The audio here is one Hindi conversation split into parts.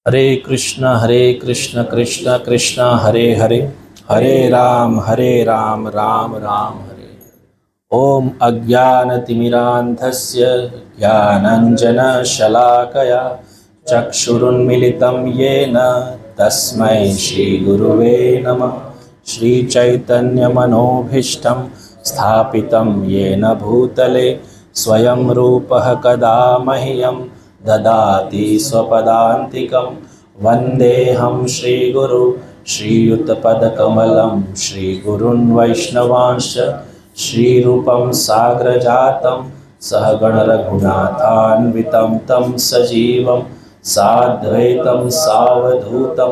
हरे कृष्ण कृष्ण कृष्ण हरे हरे, हरे राम राम राम हरे। ओम अज्ञानतिमिरान्धस्य ज्ञानञ्जनशलाकया चक्षुरुन्मिलितं येन तस्मै श्रीगुरुवे नमः। श्रीचैतन्यमनोभीष्टं स्थापितं येन भूतले स्वयं रूपः कदा मह्यं ददाति स्वपदान्तिकं। वन्देऽहं श्रीगुरु श्रीयुतपदकमलं श्रीगुरुन् वैष्णवांश्च श्रीरूपं साग्रजातं सहगण रघुनाथान्वितं तं सजीवं साद्वैतं सावधूतं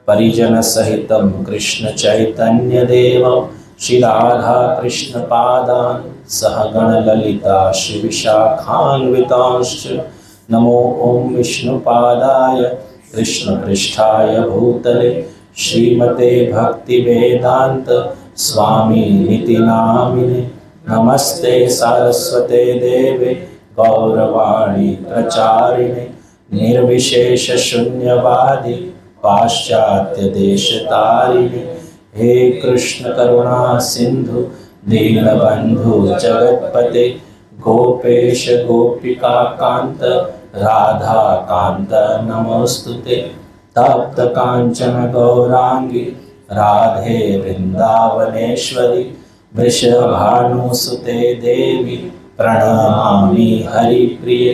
परिजनसहितं कृष्ण चैतन्यदेवं श्रीराधा कृष्णपादान् सहगण ललिता श्रीविशाखान्वितांश्च। नमो ओं विष्णुपादाय कृष्णपृष्ठाय भूतले श्रीमते भक्तिवेदांत स्वामी निति नामिने। नमस्ते सारस्वते देवे गौरवाणी प्रचारिणे निर्विशेष शून्यवादी पाश्चात्य देशतारिणे। हे कृष्ण करुणा सिंधु दीनबंधु जगतपते गोपेश गोपिका कांत राधा कांत नमोस्तुते। तप्त कांचन गौरांगी राधे वृंदावनेश्वरी वृषभानुसुते देवी प्रणमामि हरिप्रिये।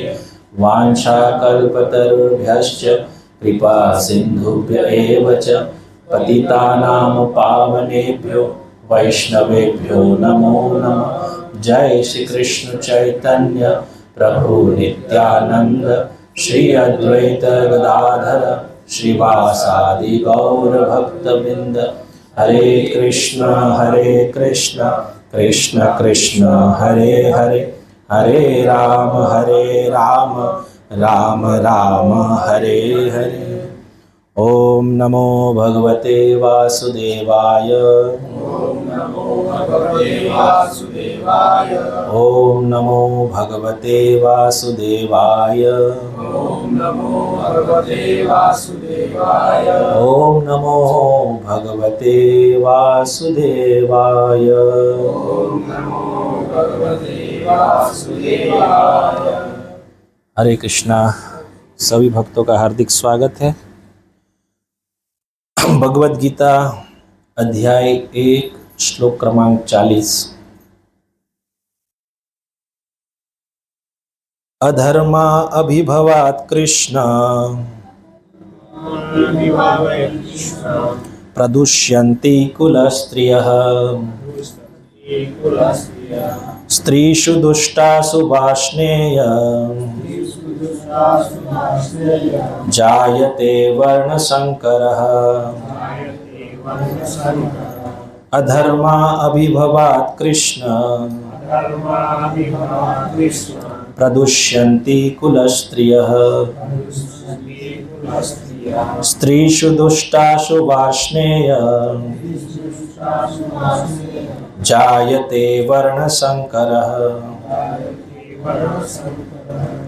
वाञ्छाकल्पतरुभ्यश्च कृपा सिन्धुभ्य एव च पतितानां पावनेभ्यो वैष्णवेभ्यो नमो नमः। जय श्री कृष्ण चैतन्य प्रभु नित्यानंद श्री अद्वैत गदाधर श्रीवासादि गौर भक्तवृंद। हरे कृष्ण कृष्ण कृष्ण हरे हरे, हरे राम राम राम हरे हरे। ओम नमो भगवते वासुदेवाय, ओम नमो भगवते वासुदेवाय, ओम नमो भगवते वासुदेवाय, ओम नमो भगवते वासुदेवाय, ओम नमो भगवते वासुदेवाय। ओम नमो भगवते वासुदेवाय। हरे कृष्णा। सभी भक्तों का हार्दिक स्वागत है। भगवद गीता अध्याय 1 श्लोक क्रमांक 40। अधर्मा अभिभवात् कृष्ण प्रदुष्यन्ति कुलस्त्रियः। स्त्रीषु दुष्टासु वार्ष्णेय जायते वर्णसंकरः। अधर्मा अभिभवात् कृष्ण प्रदुष्यन्ति कुलस्त्रियः। स्त्रीषु दुष्टासु वार्ष्णेय जायते वर्णसंकरः।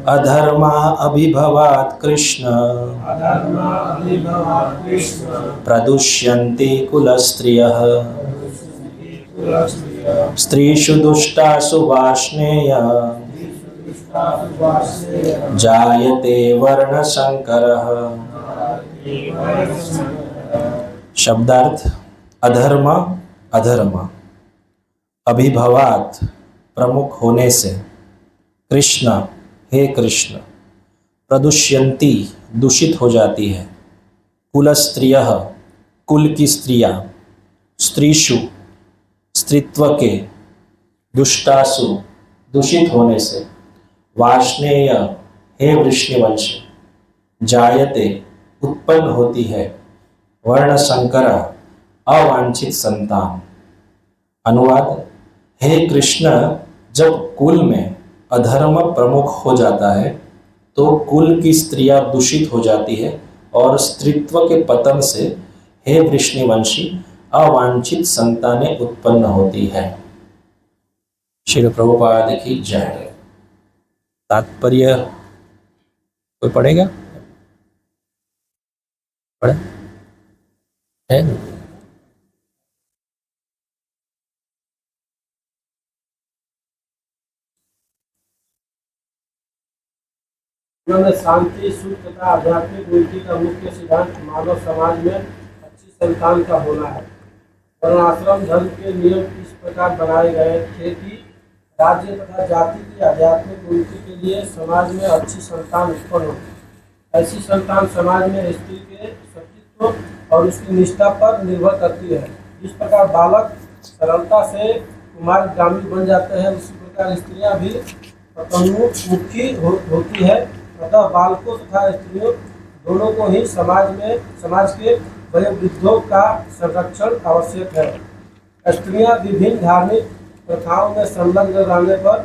अधर्मा अभिभवात् कृष्ण प्रदुष्यन्ति कुलस्त्रियः। स्त्रीषु दुष्टासु वार्ष्णेय जायते वर्णसंकरः। शब्दार्थ अधर्म अधर्म, अभिभवात प्रमुख होने से, कृष्ण हे कृष्ण, प्रदुष्यंती दूषित हो जाती है, कुलस्त्रियः कुल की स्त्रियां, स्त्रीषु स्त्रीत्व के, दुष्टासु दूषित होने से, वार्ष्णेय हे वृष्णिवंश, जायते उत्पन्न होती है, वर्ण संकर अवांछित संतान। अनुवाद, हे कृष्ण, जब कुल में अधर्म प्रमुख हो जाता है तो कुल की स्त्रियां दूषित हो जाती है और स्त्रीत्व के पतन से हे वृष्णिवंशी अवांछित संतानें उत्पन्न होती है। श्री प्रभुपाद की जय। तात्पर्य कोई पढ़ेगा? पढ़े है? उन्होंने शांति, सुख तथा आध्यात्मिक उन्नति का मुख्य सिद्धांत मानव समाज में अच्छी संतान का होना है। वर्णाश्रम धर्म के नियम इस प्रकार बनाए गए थे कि राज्य तथा जाति की आध्यात्मिक उन्नति के लिए समाज में अच्छी संतान उत्पन्न हो। ऐसी संतान समाज में स्त्री के सतीत्व और उसकी निष्ठा पर निर्भर करती है। जिस प्रकार बालक सरलता से कुमारगामी बन जाते हैं, उसी प्रकार स्त्रियां भी पतोन्मुखी होती है। अतः बालकों तथा स्त्रियों दोनों को ही समाज के वयोवृद्धों का संरक्षण आवश्यक है। स्त्रियां विभिन्न धार्मिक प्रथाओं में संलग्न रहने पर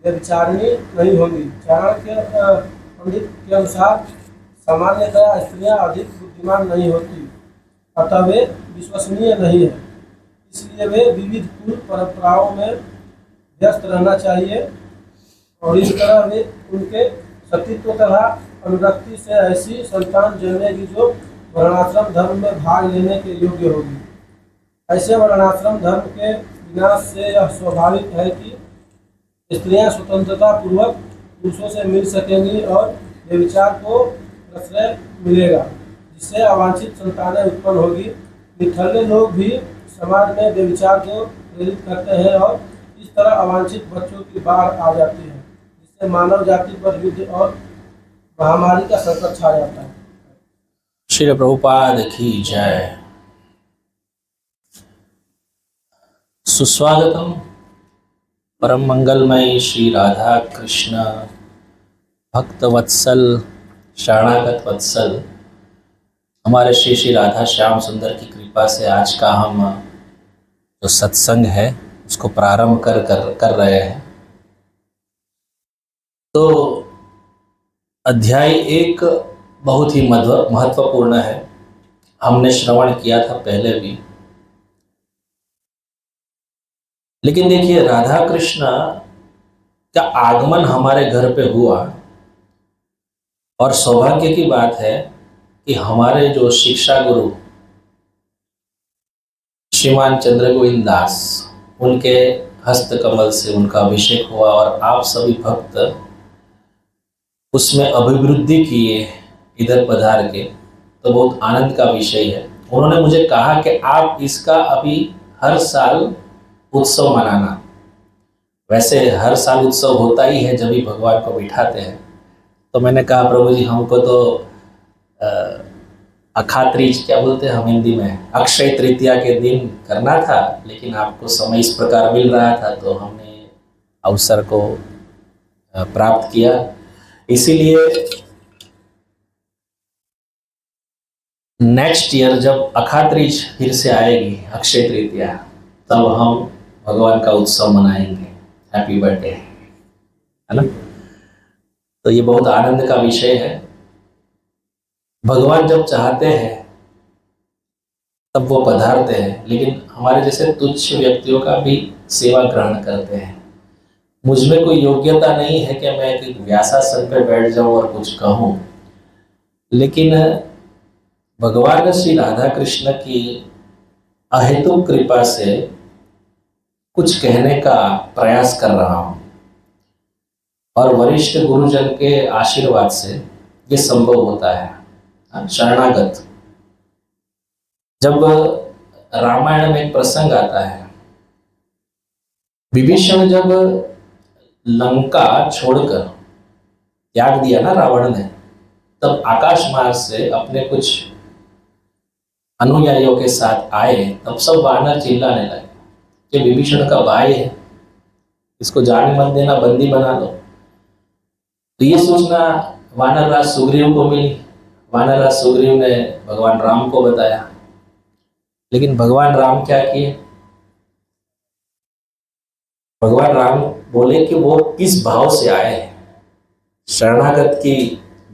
व्यभिचारिणी नहीं होंगी। चाणक्य पंडित के अनुसार सामान्यतया स्त्रियां अधिक बुद्धिमान नहीं होती, अतः वे विश्वसनीय नहीं है। इसलिए वे विविध कुल परंपराओं में व्यस्त रहना चाहिए और इस तरह वे उनके सतीत्व तथा अनुरक्ति से ऐसी संतान जन्मेगी जो वर्णाश्रम धर्म में भाग लेने के योग्य होगी। ऐसे वर्णाश्रम धर्म के विनाश से यह स्वाभाविक है कि स्त्रियां स्वतंत्रता पूर्वक पुरुषों से मिल सकेंगी और व्यभिचार को प्रश्रय मिलेगा, जिससे अवांछित संतानें उत्पन्न होगी। निठल्ले लोग भी समाज में व्यभिचार को प्रेरित करते हैं और इस तरह अवांछित बच्चों की बाढ़ आ जाती है, जिससे मानव जाति पर युद्ध और महामारी का संकट छा जाता है। श्री प्रभुपाद की जय। सुस्वागतम परम मंगलमय श्री राधा कृष्ण भक्त वत्सल शरणागत वत्सल हमारे श्री श्री राधा श्याम सुंदर की कृपा से आज का हम जो सत्संग है उसको प्रारंभ कर रहे हैं। तो अध्याय 1 बहुत ही महत्वपूर्ण है। हमने श्रवण किया था पहले भी, लेकिन देखिए राधा कृष्ण का आगमन हमारे घर पे हुआ और सौभाग्य की बात है कि हमारे जो शिक्षा गुरु श्रीमान चंद्र गोविंद दास, उनके हस्त कमल से उनका अभिषेक हुआ और आप सभी भक्त उसमें अभिवृद्धि किए इधर पधार के, तो बहुत आनंद का विषय है। उन्होंने मुझे कहा कि आप इसका अभी हर साल उत्सव मनाना। वैसे हर साल उत्सव होता ही है जब भी भगवान को बिठाते हैं। तो मैंने कहा प्रभु जी हमको तो अखात्रीज क्या बोलते हैं हम हिंदी में, अक्षय तृतीया के दिन करना था, लेकिन आपको समय इस प्रकार मिल रहा था तो हमने अवसर को प्राप्त किया। इसीलिए नेक्स्ट ईयर जब अखात्रीज फिर से आएगी अक्षय तृतीया, तब हम भगवान का उत्सव मनाएंगे। हैप्पी बर्थडे, है ना। तो ये बहुत आनंद का विषय है। भगवान जब चाहते हैं तब वो पधारते हैं, लेकिन हमारे जैसे तुच्छ व्यक्तियों का भी सेवा ग्रहण करते हैं। मुझ में कोई योग्यता नहीं है कि मैं एक व्यासासन पे बैठ जाऊं और कुछ कहूं, लेकिन भगवान श्री राधा कृष्ण की अहेतुक कृपा से कुछ कहने का प्रयास कर रहा हूं और वरिष्ठ गुरुजन के आशीर्वाद से ये संभव होता है। शरणागत, जब रामायण में एक प्रसंग आता है, विभीषण जब लंका छोड़कर त्याग दिया ना रावण ने, तब आकाश मार्ग से अपने कुछ अनुयायियों के साथ आए। तब सब वानर चिल्लाने लगे कि विभीषण का भाई है, इसको जाने मत देना, बंदी बना लो। तो ये सूचना वानर राज सुग्रीव को मिली। वानर राज सुग्रीव ने भगवान राम को बताया, लेकिन भगवान राम क्या किए? भगवान राम बोले कि वो किस भाव से आए हैं, शरणागत की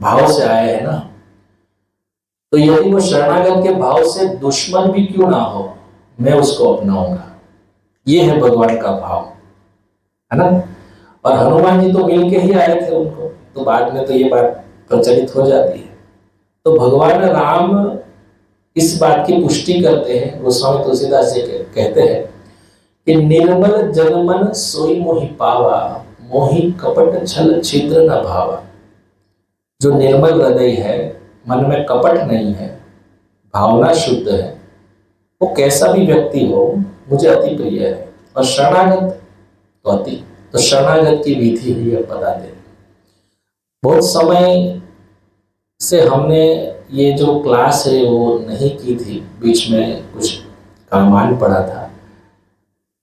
भाव से आए हैं ना, तो यदि वो शरणागत के भाव से दुश्मन भी क्यों ना हो, मैं उसको अपनाऊंगा। ये है भगवान का भाव, है ना। और हनुमान जी तो मिल के ही आए थे उनको, तो बाद में तो ये बात प्रचलित हो जाती है। तो भगवान राम इस बात की पुष्टि करते हैं। गोस्वामी तुलसीदास जी कहते हैं कि निर्मल जगमन सोई मोहि पावा, मोहि कपट छल छिद्र न भावा। जो निर्मल हृदय है, मन में कपट नहीं है, भावना शुद्ध है, वो कैसा भी व्यक्ति हो मुझे अति प्रिय है। और शरणागत तो शरणागत की विधि हुई है बता दे। बहुत समय से हमने ये जो क्लास है वो नहीं की थी, बीच में कुछ कामान पड़ा था,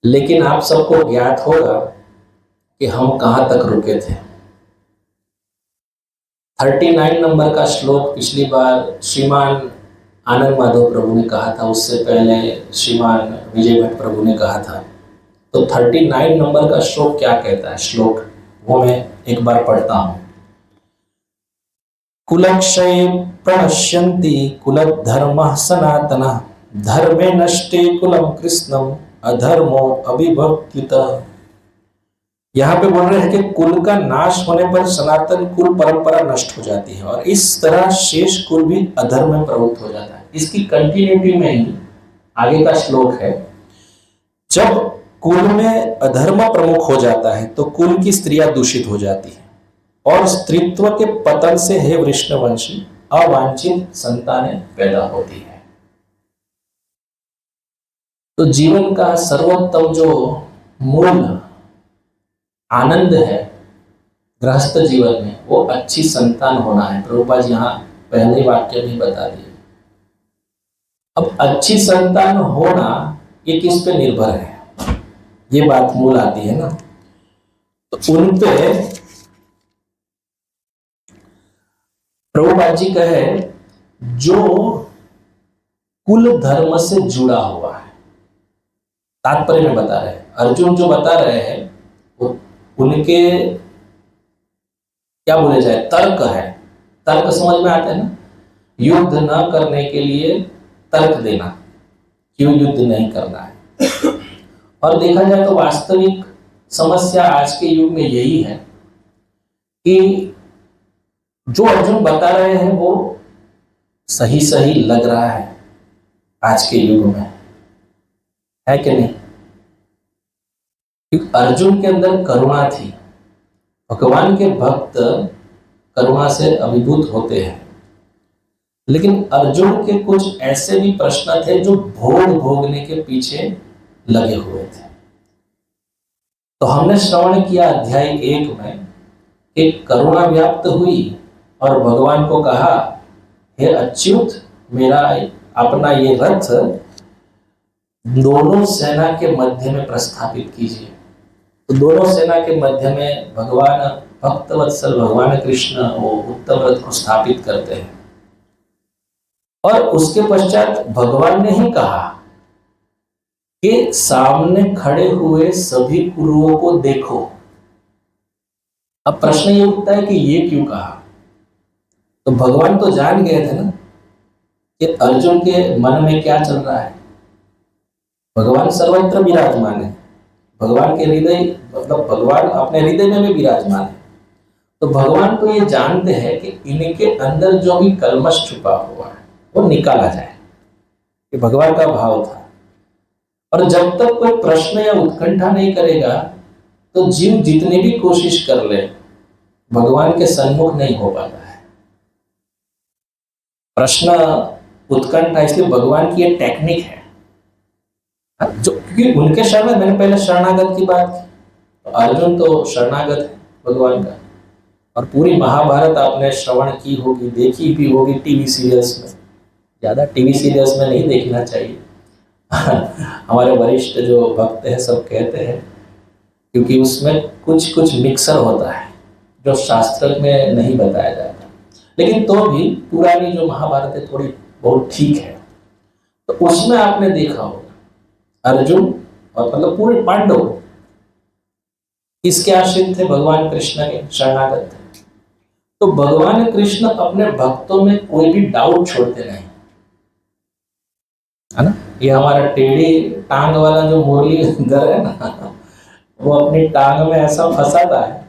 लेकिन आप सबको ज्ञात होगा कि हम कहाँ तक रुके थे। 39 नंबर का श्लोक पिछली बार श्रीमान आनंद माधव प्रभु ने कहा था, उससे पहले श्रीमान विजय भट्ट प्रभु ने कहा था। तो 39 नंबर का श्लोक क्या कहता है, श्लोक वो मैं एक बार पढ़ता हूं। कुलक्षये प्रणश्यन्ति कुलधर्मः सनातनः, धर्मे नष्टे कुलम कृष्णम अधर्मो अभिभक्तितः। यहाँ पे बोल रहे हैं कि कुल का नाश होने पर सनातन कुल परंपरा नष्ट हो जाती है और इस तरह शेष कुल भी अधर्म में प्रवृत्त हो जाता है। इसकी कंटिन्यूटी में ही आगे का श्लोक है, जब कुल में अधर्म प्रमुख हो जाता है तो कुल की स्त्रियां दूषित हो जाती है और स्त्रीत्व के पतन से हे वृष्णवंशी अवांछित संतानें पैदा होती है। तो जीवन का सर्वोत्तम जो मूल आनंद है गृहस्थ जीवन में, वो अच्छी संतान होना है। प्रभुपाद जी यहाँ पहले वाक्य में बता दिए। अब अच्छी संतान होना ये किस पे निर्भर है, ये बात मूल आती है ना। तो उन पे प्रभुपाद जी कहे जो कुल धर्म से जुड़ा हुआ है, तात्पर्य में बता रहे हैं। अर्जुन जो बता रहे हैं वो उनके क्या बोले जाए तर्क है। तर्क समझ में आता है ना, युद्ध न करने के लिए तर्क देना, क्यों युद्ध नहीं करना है। और देखा जाए तो वास्तविक समस्या आज के युग में यही है कि जो अर्जुन बता रहे हैं वो सही सही लग रहा है आज के युग में, है कि नहीं। क्योंकि अर्जुन के अंदर करुणा थी, भगवान के भक्त करुणा से अभिभूत होते हैं, लेकिन अर्जुन के कुछ ऐसे भी प्रश्न थे जो भोग भोगने के पीछे लगे हुए थे। तो हमने श्रवण किया अध्याय 1 में एक करुणा व्याप्त हुई और भगवान को कहा, हे अच्युत मेरा अपना ये रथ दोनों सेना के मध्य में प्रस्थापित कीजिए। तो दोनों सेना के मध्य में भगवान भक्तवत्सल भगवान कृष्ण वो उत्तम रथ को स्थापित करते हैं और उसके पश्चात भगवान ने ही कहा कि सामने खड़े हुए सभी कुरुओं को देखो। अब प्रश्न ये उठता है कि ये क्यों कहा। तो भगवान तो जान गए थे ना कि अर्जुन के मन में क्या चल रहा है। भगवान सर्वत्र विराजमान है, भगवान के हृदय मतलब भगवान अपने हृदय में भी विराजमान है। तो भगवान तो ये जानते हैं कि इनके अंदर जो भी कलमश छुपा हुआ है वो निकाला जाए, ये भगवान का भाव था। और जब तक कोई प्रश्न या उत्कंठा नहीं करेगा तो जीव जितनी भी कोशिश कर ले भगवान के सन्मुख नहीं हो पाता है। प्रश्न उत्कंठा इसलिए भगवान की ये टेक्निक है जो, क्योंकि उनके शरण में, मैंने पहले शरणागत की बात की, तो अर्जुन तो शरणागत है भगवान का। और पूरी महाभारत आपने श्रवण की होगी, देखी भी होगी टीवी सीरियल्स में। ज्यादा टीवी सीरियल्स में नहीं देखना चाहिए हमारे वरिष्ठ जो भक्त हैं सब कहते हैं, क्योंकि उसमें कुछ कुछ मिक्सर होता है जो शास्त्र में नहीं बताया जाता। लेकिन तो भी पुरानी जो महाभारत है थोड़ी बहुत ठीक है। तो उसमें आपने देखा होगा अर्जुन और मतलब पूरे पांडव किसके आश्रित थे, भगवान कृष्ण के शरणागत थे। तो भगवान कृष्ण अपने भक्तों में कोई भी डाउट छोड़ते नहीं, है ना। ये हमारा टेढ़ी टांग वाला जो मुरलीधर है ना, वो अपनी टांग में ऐसा फंसाता है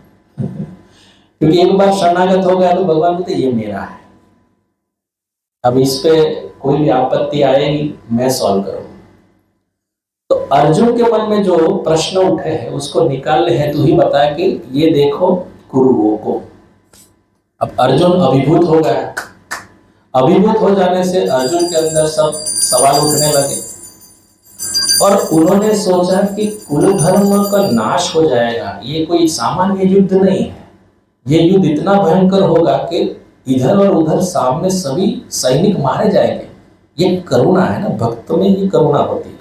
क्योंकि एक बार शरणागत हो गया तो भगवान बोलते ये मेरा है। अब इस पे कोई भी आपत्ति आएगी मैं सॉल्व करूंगा। तो अर्जुन के मन में जो प्रश्न उठे हैं उसको निकालने हैं, तू ही बता कि ये देखो कुरुओं को। अब अर्जुन अभिभूत हो गया। अभिभूत हो जाने से अर्जुन के अंदर सब सवाल उठने लगे और उन्होंने सोचा कि कुल धर्म का नाश हो जाएगा। ये कोई सामान्य युद्ध नहीं है, ये युद्ध इतना भयंकर होगा कि इधर और उधर सामने सभी सैनिक मारे जाएंगे। ये करुणा है ना, भक्त में ये करुणा होती है।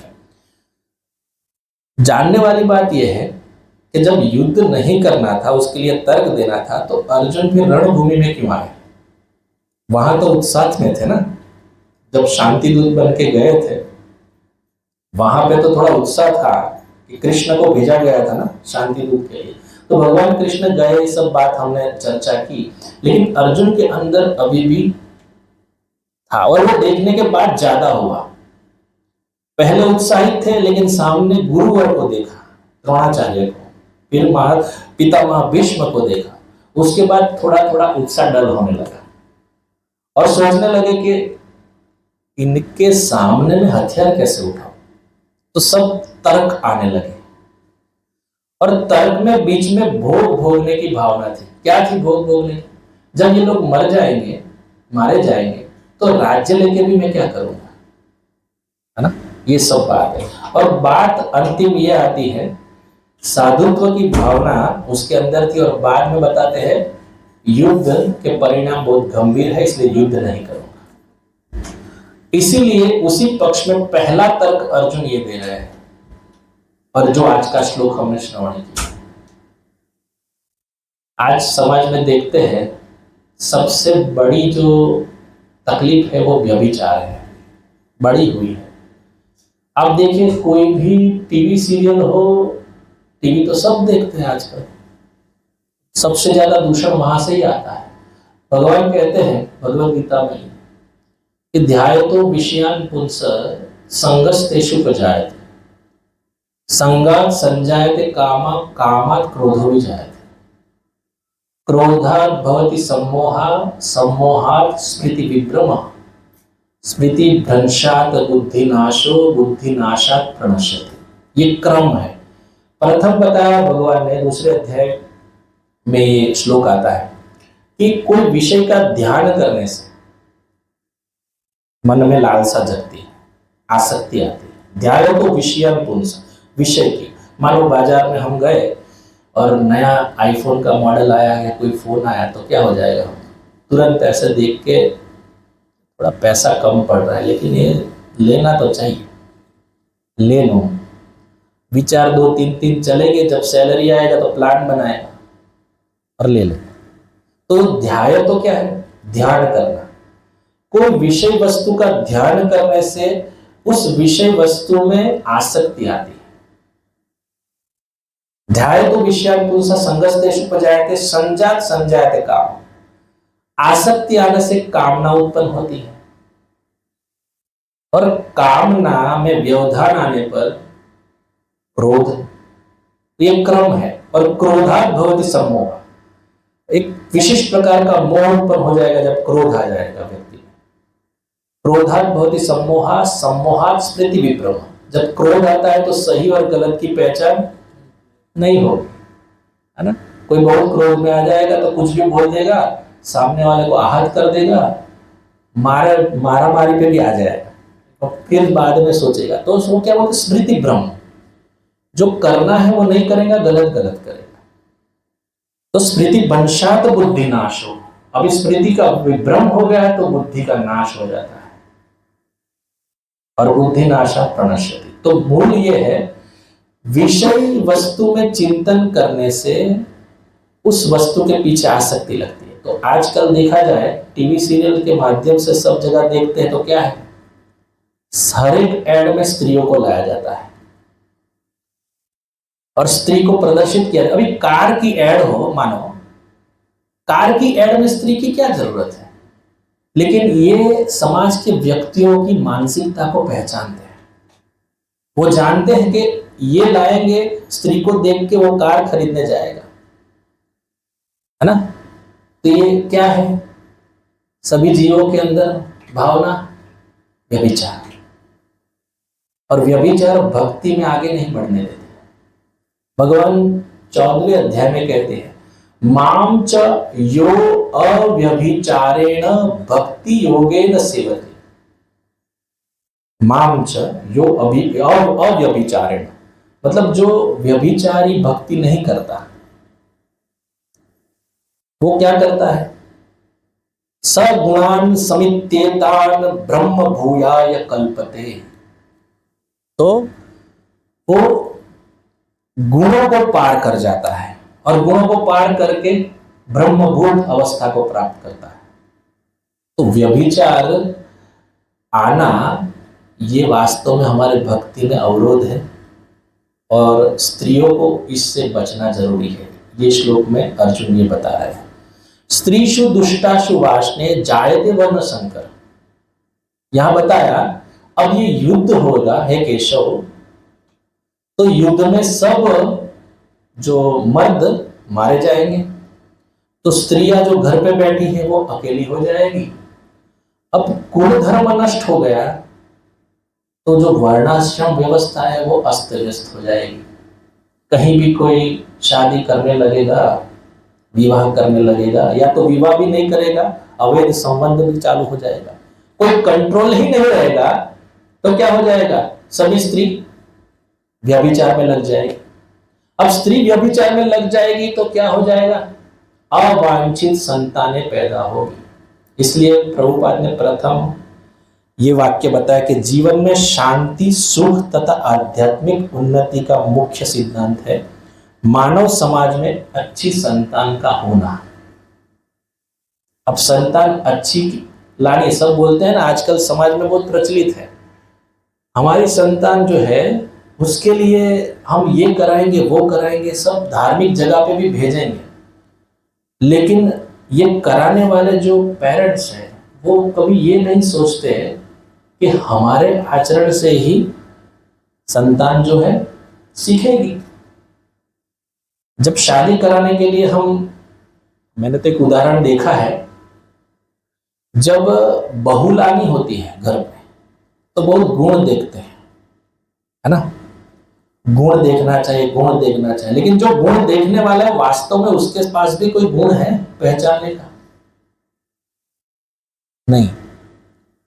जानने वाली बात यह है कि जब युद्ध नहीं करना था, उसके लिए तर्क देना था, तो अर्जुन फिर रणभूमि में क्यों आए? वहां तो उत्साह में थे ना, जब शांति दूत बन के गए थे वहां पे तो थोड़ा उत्साह था कि कृष्ण को भेजा गया था ना शांति दूत के लिए, तो भगवान कृष्ण गए, सब बात हमने चर्चा की। लेकिन अर्जुन के अंदर अभी भी था और वो देखने के बाद ज्यादा हुआ। पहले उत्साहित थे लेकिन सामने गुरुवर को देखा, द्रोणाचार्य को, फिर पितामह भीष्म को देखा, उसके बाद थोड़ा थोड़ा उत्साह डल होने लगा और सोचने लगे कि इनके सामने में हथियार कैसे उठाऊं। तो सब तर्क आने लगे और तर्क में बीच में भोग भोगने की भावना थी। क्या थी भोग भोगने की? जब ये लोग मर जाएंगे, मारे जाएंगे, तो राज्य लेके भी मैं क्या करूंगा, है ना, ये सब बात है। और बात अंतिम ये आती है, साधुत्व की भावना उसके अंदर थी और बाद में बताते हैं युद्ध के परिणाम बहुत गंभीर है, इसलिए युद्ध नहीं करूंगा। इसीलिए उसी पक्ष में पहला तर्क अर्जुन ये दे रहे हैं और जो आज का श्लोक हमने श्रवण किया। आज समाज में देखते हैं सबसे बड़ी जो तकलीफ है वो व्यभिचार है, बड़ी हुई है। आप देखिए कोई भी टीवी सीरियल हो, टीवी तो सब देखते हैं आजकल, सबसे ज्यादा दूषण वहां से ही आता है। भगवान कहते हैं भगवद गीता में कि ध्यायतो विषयान पुंस संगस्तेषु प्रजायते, संगात् संजायते कामा, कामात् क्रोधो विजायते, क्रोधात् भवति सम्मोहा, सम्मोहात् स्मृति विभ्रमः, स्मृति भ्रंशात् बुद्धिनाशो, बुद्धिनाशात् प्रणश्यति। ये क्रम है। प्रथम बताया भगवान ने, दूसरे अध्याय में ये श्लोक आता है कि कोई विषय का ध्यान करने से मन में लालसा जगती है, आसक्ति आती है। ध्यान तो विषयान पुंस, विषय की। मान लो बाजार में हम गए और नया आईफोन का मॉडल आया या कोई फोन आया तो क्या हो जाएगा, हम तुरंत ऐसे देख के थोड़ा पैसा कम पड़ रहा है लेकिन ये लेना तो चाहिए, ले लो। विचार 2-3 चलेंगे, जब सैलरी आएगा तो प्लान बनाएगा और ले ले। तो ध्यान तो क्या है, ध्यान करना। कोई विषय वस्तु का ध्यान करने से उस विषय वस्तु में आसक्ति आती है। ध्यान तो विषयान पुंस संगस्तेषु प्रजायते, संजात संजायते काम। आसक्ति आने से कामना उत्पन्न होती है और कामना में व्यवधान आने पर क्रोध, ये क्रम है। और क्रोधात् भवति सम्मोह, एक विशिष्ट प्रकार का मोह उत्पन्न हो जाएगा जब क्रोध आ जाएगा व्यक्ति में। क्रोधात् भवति सम्मोहा, सम्मोहात् स्मृति विभ्रम। जब क्रोध आता है तो सही और गलत की पहचान नहीं होगी, है ना। कोई बहुत क्रोध में आ जाएगा तो कुछ भी बोल देगा, सामने वाले को आहत कर देगा, मारा मारी पे भी आ जाएगा और फिर बाद में सोचेगा। तो उसको क्या बोलते, स्मृति भ्रम। जो करना है वो नहीं करेगा, गलत गलत करेगा। तो स्मृति भ्रंशात् बुद्धि नाशो। अब स्मृति का विभ्रम हो गया है तो बुद्धि का नाश हो जाता है और बुद्धि नाशात् प्रणश्यति। तो मूल ये है, विषय वस्तु में चिंतन करने से उस वस्तु के पीछे आसक्ति लगती है। तो आजकल देखा जाए टीवी सीरियल के माध्यम से सब जगह देखते हैं तो क्या है, हर एक एड में स्त्रियों को लाया जाता है और स्त्री को प्रदर्शित किया। अभी कार की एड हो, मानो कार की एड में स्त्री की क्या जरूरत है, लेकिन ये समाज के व्यक्तियों की मानसिकता को पहचानते हैं। वो जानते हैं कि ये लाएंगे, स्त्री को देख के वो कार खरीदने जाएगा, है ना। तो ये क्या है, सभी जीवों के अंदर भावना व्यभिचार, और व्यभिचार भक्ति में आगे नहीं बढ़ने देते। भगवान 14वें अध्याय में कहते हैं, माम च यो अव्यभिचारेण भक्ति योगेन सेवते। माम च यो अव्यभिचारेण, मतलब जो व्यभिचारी भक्ति नहीं करता, वो क्या करता है? सगुणान समित्येतान ब्रह्म भूयाय कल्पते। तो वो गुणों को पार कर जाता है और गुणों को पार करके ब्रह्मभूत अवस्था को प्राप्त करता है। तो व्यभिचार आना ये वास्तव में हमारे भक्ति में अवरोध है और स्त्रियों को इससे बचना जरूरी है। ये श्लोक में अर्जुन ये बता रहे हैं, स्त्रीषु दुष्टाशु वाष्णे जायते वर्ण संकर। यहां बताया अब ये युद्ध होगा हे केशव, तो युद्ध में सब जो मर्द मारे जाएंगे, तो स्त्रियां जो घर पे बैठी है वो अकेली हो जाएगी। अब कुल धर्म नष्ट हो गया तो जो वर्णाश्रम व्यवस्था है वो अस्त व्यस्त हो जाएगी। कहीं भी कोई शादी करने लगेगा, विवाह करने लगेगा, या तो विवाह भी नहीं करेगा, अवैध संबंध भी चालू हो जाएगा, कोई कंट्रोल ही नहीं रहेगा, तो क्या हो जाएगा? सभी स्त्री व्यभिचार में लग जाएगी। अब स्त्री व्यभिचार में लग जाएगी तो क्या हो जाएगा? अवांछित संतानें पैदा होगी। इसलिए प्रभुपाद ने प्रथम ये वाक्य बताया कि जीवन में शांति, सुख तथा आध्यात्मिक उन्नति का मुख्य सिद्धांत है मानव समाज में अच्छी संतान का होना। अब संतान अच्छी लानी, सब बोलते हैं ना, आजकल समाज में बहुत प्रचलित है, हमारी संतान जो है उसके लिए हम ये कराएंगे वो कराएंगे, सब धार्मिक जगह पे भी भेजेंगे। लेकिन ये कराने वाले जो पेरेंट्स हैं वो कभी ये नहीं सोचते कि हमारे आचरण से ही संतान जो है सीखेगी। जब शादी कराने के लिए मैंने तो एक उदाहरण देखा है, जब बहू लानी होती है घर में तो बहुत गुण देखते हैं, है ना, गुण देखना चाहिए, गुण देखना चाहिए। लेकिन जो गुण देखने वाला है वास्तव में उसके पास भी कोई गुण है पहचानने का? नहीं।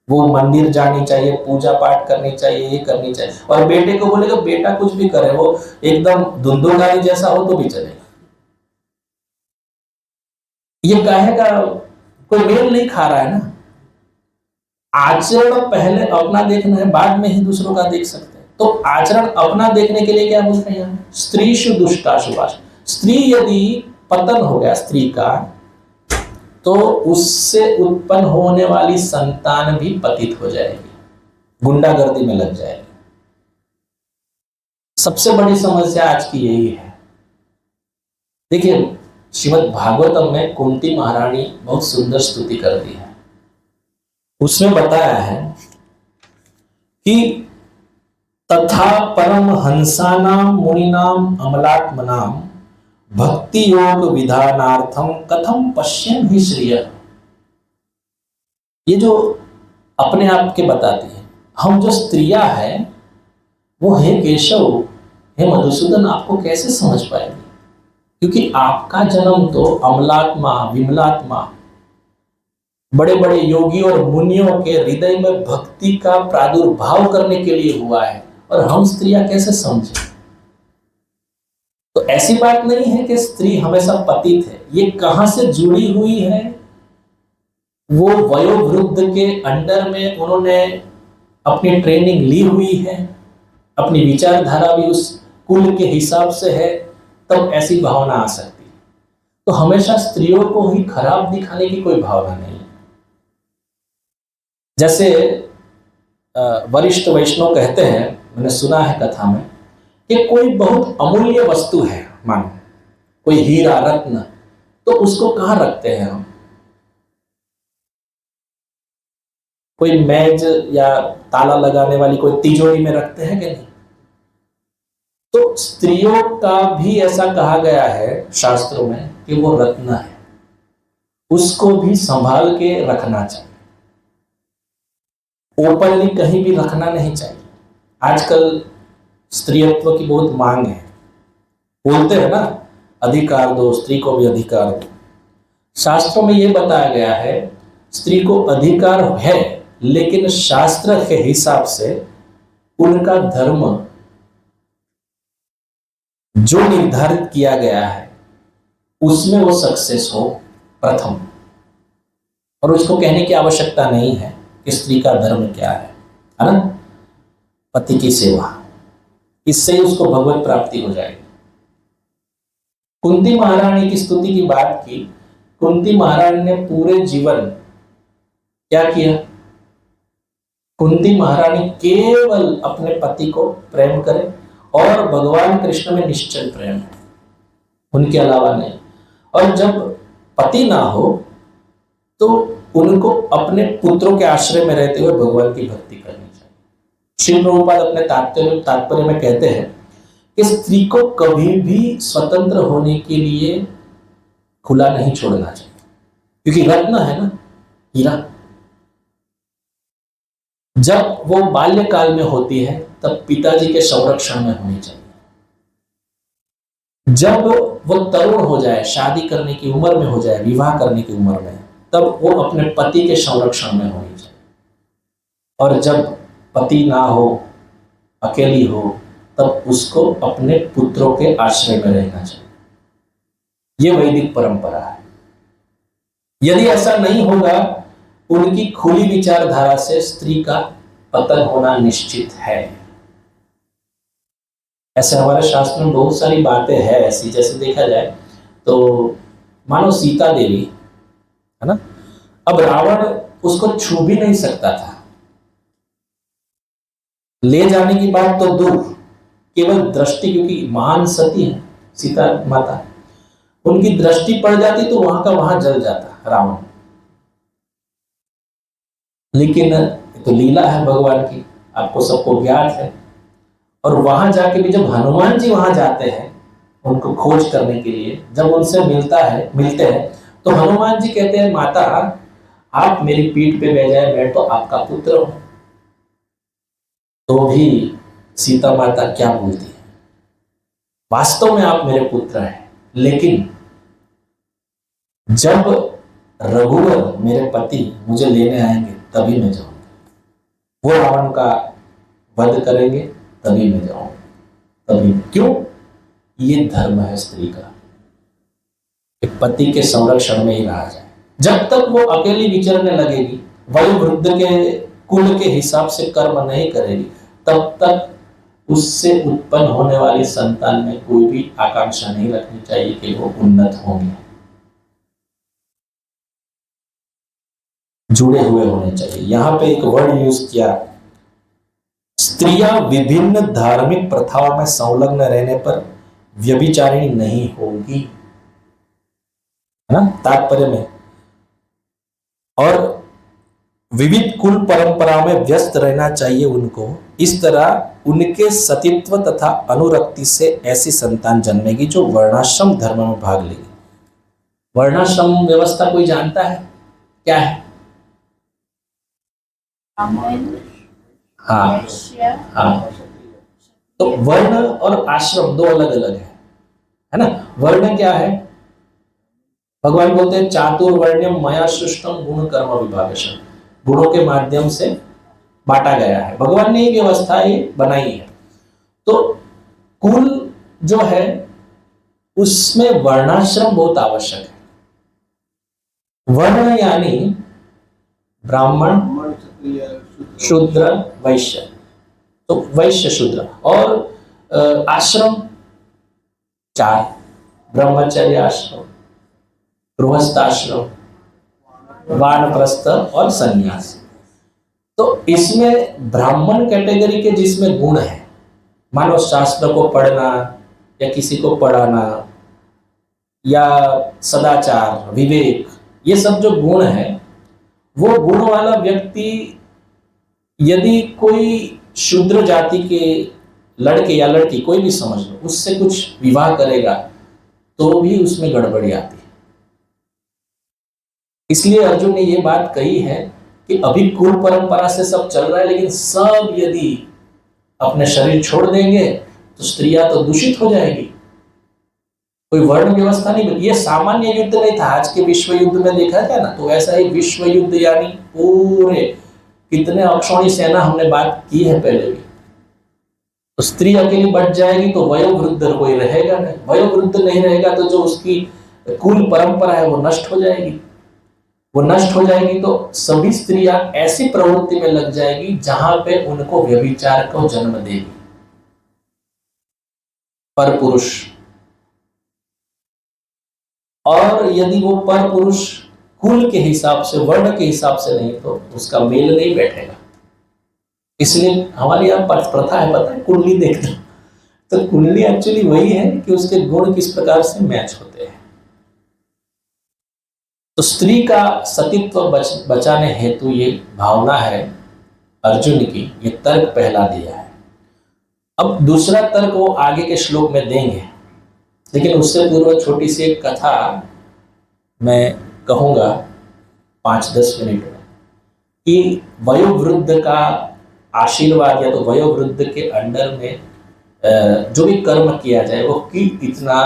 वो मंदिर जानी चाहिए, पूजा पाठ करनी चाहिए, ये करनी चाहिए, और बेटे को बोलेगा बेटा कुछ भी करे, वो एकदम धुंधुकारी जैसा हो तो भी चलेगा। ये कहेगा कोई मेल नहीं खा रहा है ना। आचरण पहले अपना देखना है, बाद में ही दूसरों का देख सकते हैं। तो आचरण अपना देखने के लिए क्या बोल रहे हैं? स्त्रीषु दुष्टाशु वाष्णे। स्त्री यदि पतन हो गया स्त्री का, तो उससे उत्पन्न होने वाली संतान भी पतित हो जाएगी, गुंडागर्दी में लग जाएगी। सबसे बड़ी समस्या आज की यही है। देखिए, श्रीमद् भागवतम में कुंती महारानी बहुत सुंदर स्तुति करती है। उसमें बताया है कि तथा परम हंसानाम मुनिनाम अमलात्मनाम भक्ति योग विधानार्थम कथम पश्यन ही श्रिय। ये जो अपने आप के बताती है, हम जो स्त्रियां हैं वो हे केशव, हे मधुसूदन, आपको कैसे समझ पाएगी? क्योंकि आपका जन्म तो अमलात्मा, विमलात्मा, बड़े बड़े योगी और मुनियों के हृदय में भक्ति का प्रादुर्भाव करने के लिए हुआ है, और हम स्त्रियां कैसे समझे? तो ऐसी बात नहीं है कि स्त्री हमेशा पतित है। ये कहां से जुड़ी हुई है? वो वयोवृद्ध के अंडर में उन्होंने अपनी ट्रेनिंग ली हुई है, अपनी विचारधारा भी उस कुल के हिसाब से है, तब ऐसी भावना आ सकती है। तो हमेशा स्त्रियों को ही खराब दिखाने की कोई भावना नहीं है। जैसे वरिष्ठ वैष्णव कहते हैं, मैंने सुना है कथा में, कि कोई बहुत अमूल्य वस्तु है, मानो कोई हीरा रत्न, तो उसको कहाँ रखते हैं हम? कोई मेज या ताला लगाने वाली कोई तिजोरी में रखते हैं कि नहीं? तो स्त्रियों का भी ऐसा कहा गया है शास्त्रों में कि वो रत्न है, उसको भी संभाल के रखना चाहिए। ओपनली कहीं भी रखना नहीं चाहिए। आजकल स्त्रीत्व की बहुत मांग है, बोलते हैं ना, अधिकार दो, स्त्री को भी अधिकार दो। शास्त्रों में यह बताया गया है स्त्री को अधिकार है, लेकिन शास्त्र के हिसाब से उनका धर्म जो निर्धारित किया गया है उसमें वो सक्सेस हो प्रथम, और उसको कहने की आवश्यकता नहीं है कि स्त्री का धर्म क्या है ना? पति की सेवा, इससे ही उसको भगवत प्राप्ति हो जाएगी। कुंती महारानी की स्तुति की बात की। कुंती महारानी ने पूरे जीवन क्या किया? कुंती महारानी केवल अपने पति को प्रेम करे और भगवान कृष्ण में निश्चल प्रेम है, उनके अलावा नहीं। और जब पति ना हो तो उनको अपने पुत्रों के आश्रय में रहते हुए भगवान की भक्ति करनी चाहिए। श्री प्रभुपाद अपने तात्पर्य में कहते हैं कि स्त्री को कभी भी स्वतंत्र होने के लिए खुला नहीं छोड़ना चाहिए, क्योंकि रत्न है ना, हीरा। जब वो बाल्यकाल में होती है तब पिताजी के संरक्षण में होनी चाहिए। जब वो तरुण हो जाए, शादी करने की उम्र में हो जाए, विवाह करने की उम्र में, तब वो अपने पति के संरक्षण में होनी चाहिए। और जब पति ना हो, अकेली हो, तब उसको अपने पुत्रों के आश्रय में रहना चाहिए। यह वैदिक परंपरा है। यदि ऐसा नहीं होगा, उनकी खुली विचारधारा से स्त्री का पतन होना निश्चित है। ऐसे हमारे शास्त्र में बहुत सारी बातें हैं ऐसी, जैसे देखा जाए तो मानो सीता देवी है ना, अब रावण उसको छू भी नहीं सकता था, ले जाने की बात तो दूर, केवल दृष्टि, क्योंकि महान सती है सीता माता, उनकी दृष्टि पड़ जाती तो वहां का वहां जल जाता रावण। लेकिन तो लीला है भगवान की, आपको सबको ज्ञात है। और वहां जाके भी जब हनुमान जी वहां जाते हैं उनको खोज करने के लिए, जब उनसे मिलते हैं तो हनुमान जी कहते हैं, माता आप मेरी पीठ पे बैठ जाए, मैं तो आपका पुत्र हूं। तो भी सीता माता क्या बोलती है, वास्तव में आप मेरे पुत्र हैं, लेकिन जब रघुवर मेरे पति मुझे लेने आएंगे तभी मैं जाऊंगी, वो रावण का वध करेंगे तभी मैं जाऊंगा। तभी क्यों? ये धर्म है स्त्री का कि पति के संरक्षण में ही रहा जाए। जब तक वो अकेली विचरने लगेगी, वयोवृद्ध के कुल के हिसाब से कर्म नहीं करेगी, तब तक उससे उत्पन्न होने वाली संतान में कोई भी आकांक्षा नहीं रखनी चाहिए कि वो उन्नत होंगे। जुड़े हुए होने चाहिए। यहां पे एक वर्ड यूज किया, स्त्रियां विभिन्न धार्मिक प्रथाओं में संलग्न रहने पर व्यभिचारिणी नहीं होगी, है ना, तात्पर्य में। और विविध कुल परंपराओं में व्यस्त रहना चाहिए उनको। इस तरह उनके सतीत्व तथा अनुरक्ति से ऐसी संतान जन्मेगी जो वर्णाश्रम धर्म में भाग लेगी। वर्णाश्रम व्यवस्था कोई जानता है क्या है? हाँ हाँ, तो वर्ण और आश्रम दो अलग अलग है ना। वर्ण क्या है? भगवान बोलते हैं चातुर्वर्ण्यम मया सृष्टम गुण कर्म विभागशः, गुणों के माध्यम से बांटा गया है। भगवान ने ये व्यवस्था ये बनाई है। तो कुल जो है उसमें वर्णाश्रम बहुत आवश्यक है। वर्ण यानी ब्राह्मण, शूद्र, वैश्य, तो वैश्य शूद्र। और आश्रम 4, ब्रह्मचर्य आश्रम, गृहस्थ आश्रम, वानप्रस्थ और सन्यास। तो इसमें ब्राह्मण कैटेगरी के जिसमें गुण है, मानो शास्त्र को पढ़ना या किसी को पढ़ाना या सदाचार, विवेक, ये सब जो गुण है, वो गुण वाला व्यक्ति यदि कोई शूद्र जाति के लड़के या लड़की, कोई भी समझ लो, उससे कुछ विवाह करेगा तो भी उसमें गड़बड़ी आती है। इसलिए अर्जुन ने ये बात कही है कि अभी कुल परंपरा से सब चल रहा है, लेकिन सब यदि अपने शरीर छोड़ देंगे तो स्त्रियां तो दूषित हो जाएगी, कोई वर्ण व्यवस्था नहीं बनी। ये सामान्य युद्ध नहीं था, आज के विश्व युद्ध में देखा जाए ना तो ऐसा ही विश्व युद्ध, यानी पूरे कितने अक्षौणी सेना हमने बात की है पहले भी। तो स्त्री अकेली बढ़ जाएगी तो वयोवृद्ध कोई रहेगा नहीं, वयोवृद्ध नहीं रहेगा तो जो उसकी कुल परंपरा है वो नष्ट हो जाएगी। वो नष्ट हो जाएगी तो सभी स्त्रियां ऐसी प्रवृत्ति में लग जाएगी जहां पे उनको व्यभिचार को जन्म देगी। पर पुरुष, और यदि वो पर पुरुष कुल के हिसाब से, वर्ण के हिसाब से नहीं तो उसका मेल नहीं बैठेगा। इसलिए हमारे यहाँ प्रथा है, पता है, कुंडली देखना। तो कुंडली एक्चुअली वही है कि उसके गुण किस प्रकार से मैच होते हैं। तो स्त्री का सतीत्व बचाने हेतु ये भावना है अर्जुन की, ये तर्क पहला दिया है। अब दूसरा तर्क वो आगे के श्लोक में देंगे, लेकिन उससे पूर्व छोटी सी एक कथा मैं कहूंगा 5-10 मिनट में, कि वयोवृद्ध का आशीर्वाद या तो वयोवृद्ध के अंडर में जो भी कर्म किया जाए वो कितना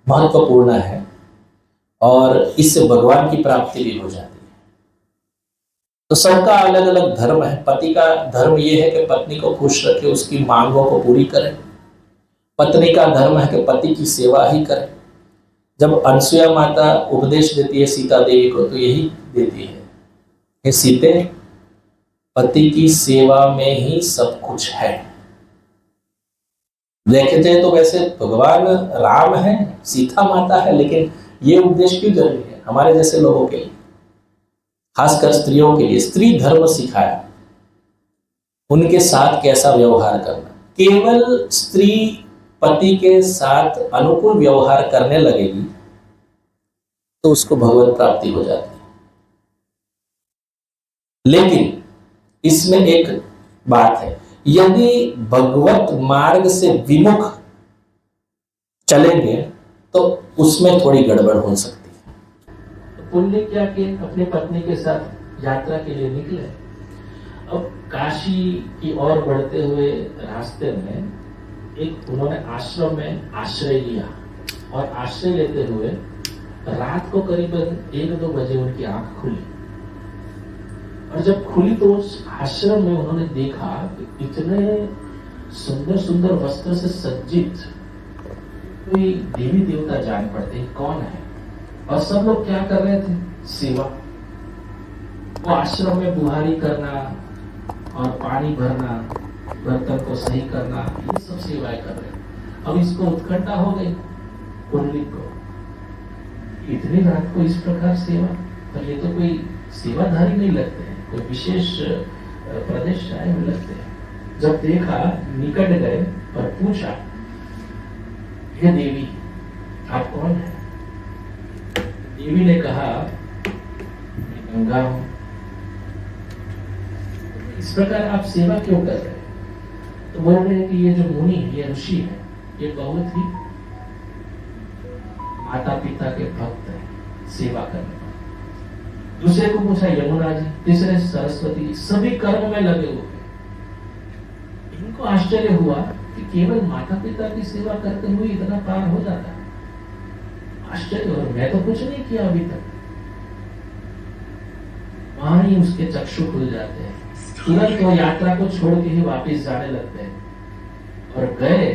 महत्वपूर्ण है, और इससे भगवान की प्राप्ति भी हो जाती है। तो सबका अलग अलग धर्म है। पति का धर्म ये है कि पत्नी को खुश रखे, उसकी मांगों को पूरी करे। पत्नी का धर्म है कि पति की सेवा ही करे। जब अनसुया माता उपदेश देती है सीता देवी को तो यही देती है, हे सीते, पति की सेवा में ही सब कुछ है। देखे जाए तो वैसे भगवान राम है, सीता माता है, लेकिन ये उपदेश क्यों जरूरी है हमारे जैसे लोगों के लिए, खासकर स्त्रियों के लिए? स्त्री धर्म सिखाया, उनके साथ कैसा व्यवहार करना। केवल स्त्री पति के साथ अनुकूल व्यवहार करने लगेगी तो उसको भगवत प्राप्ति हो जाती है। लेकिन इसमें एक बात है, यदि भगवत मार्ग से विमुख चलेंगे तो उसमें थोड़ी गड़बड़ हो सकती है। तो पुण्य क्या कि अपनी पत्नी के साथ यात्रा के लिए निकले। अब काशी की ओर बढ़ते हुए रास्ते में एक उन्होंने आश्रम में आश्रय लिया, और आश्रय लेते हुए रात को करीबन 1-2 बजे उनकी आंख खुली, और जब खुली तो उस आश्रम में उन्होंने देखा कि इतने सुंदर सुंदर वस्त्र से सज्जित कोई देवी देवता जान पड़ते कौन है, और सब लोग क्या कर रहे थे? सेवा। वो आश्रम में बुहारी करना और पानी भरना, बर्तन को सही करना, ये सब सेवाएं कर रहे। अब इसको उत्कंठा हो गई कुंडली को, इतनी रात को इस प्रकार सेवा, तो ये तो कोई सेवाधारी नहीं लगते हैं, कोई विशेष प्रदेश से आए हुए लगते हैं। जब देखा, निकट गए और पूछा, हे देवी, आप कौन है? देवी ने कहा, मैं गंगा हूं। इस प्रकार आप सेवा क्यों कर रहे हैं? तो बोल रहे हैं कि ये जो मुनि है, ये ऋषि है, ये बहुत ही माता पिता के भक्त है, सेवा करने वाले। दूसरे को पूछा यमुना जी, तीसरे सरस्वती जी, सभी कर्म में लगे हुए। इनको आश्चर्य हुआ कि केवल माता पिता की सेवा करते हुए इतना पार हो जाता है। आश्चर्य, और मैं तो कुछ नहीं किया अभी तक। वहां ही उसके चक्षु खुल जाते हैं, तुरंत वो यात्रा को छोड़ के ही वापस जाने लगते हैं, और गए,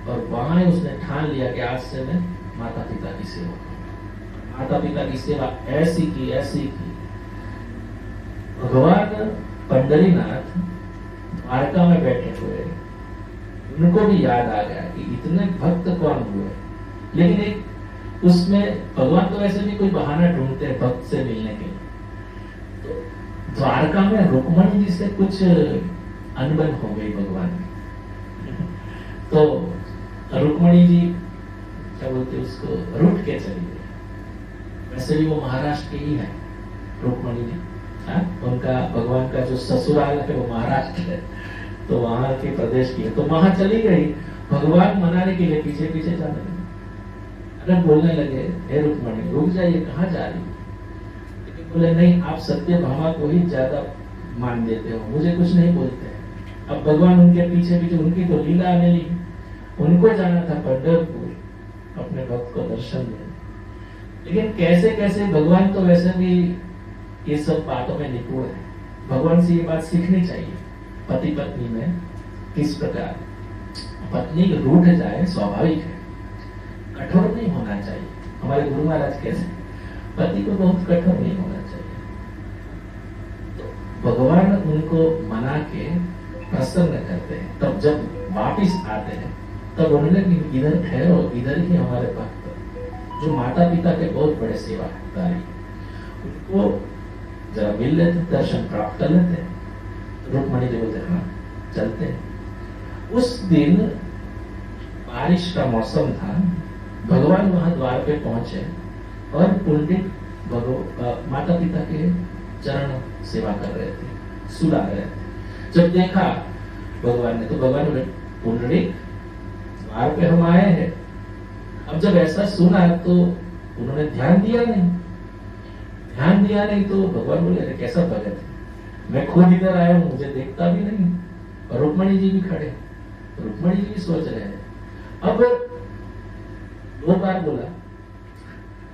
और वहां उसने ठान लिया कि आज से मैं माता पिता की सेवा करूंगा। माता पिता की सेवा ऐसी की, ऐसी की। भगवान पंडरीनाथ द्वारका में बैठे हुए, उनको भी याद आ गया कि इतने भक्त कौन हुए। लेकिन एक उसमें भगवान तो वैसे भी कोई बहाना ढूंढते हैं भक्त से मिलने के लिए। तो द्वारका में रुक्मणी जी से कुछ अनबन हो गई भगवान की। तो रुक्मणी जी क्या बोलते उसको, रूठ के चली गई। वैसे भी वो महाराष्ट्र के ही है रुक्मणी जी, उनका भगवान का जो ससुराल है वो महाराष्ट्र है, तो वहां के प्रदेश की है। तो वहां चली गई, भगवान मनाने के लिए पीछे पीछे जाने लगे। अगर बोलने लगे, हे रुक्मणी रुक जाइए, कहाँ जा रही? लेकिन बोले नहीं, आप सत्यभामा को ही ज्यादा मान देते हो, मुझे कुछ नहीं बोलते हैं। अब भगवान उनके पीछे पीछे, उनकी तो लीला आने लगी, उनको जाना था पंढरपुर अपने भक्त को दर्शन देने। लेकिन कैसे कैसे भगवान तो वैसे भी ये सब बातों में निपुण है, भगवान से ये बात सीखनी चाहिए पति पत्नी में किस प्रकार पत्नी रूठ जाए स्वाभाविक है, कठोर नहीं होना चाहिए। हमारे गुरु महाराज कैसे, पति को बहुत कठोर नहीं होना चाहिए। तो भगवान उनको मना के प्रसन्न करते हैं। तब जब वापिस आते हैं तब उन्होंने इधर ठहरो, इधर ही हमारे भक्त जो माता पिता के बहुत बड़े सेवादारी, उनको जरा मिल लेते, दर्शन प्राप्त कर लेते हैं। रुक्मणी जी बोलते हाँ चलते हैं। उस दिन बारिश का मौसम था, भगवान वहां द्वार पे पहुंचे और पुंडित माता पिता के चरण सेवा कर रहे थे, सुला रहे थे। जब देखा भगवान ने तो भगवान बोले पुंडरीक द्वार पे हम आए हैं। अब जब ऐसा सुना तो उन्होंने ध्यान दिया नहीं तो भगवान बोले अरे कैसा भगत है, मैं खुद इधर आया हूं, मुझे देखता भी नहीं। और रुक्मणी जी भी खड़े, तो रुक्मणी जी भी सोच रहे हैं। अब 2 बार बोला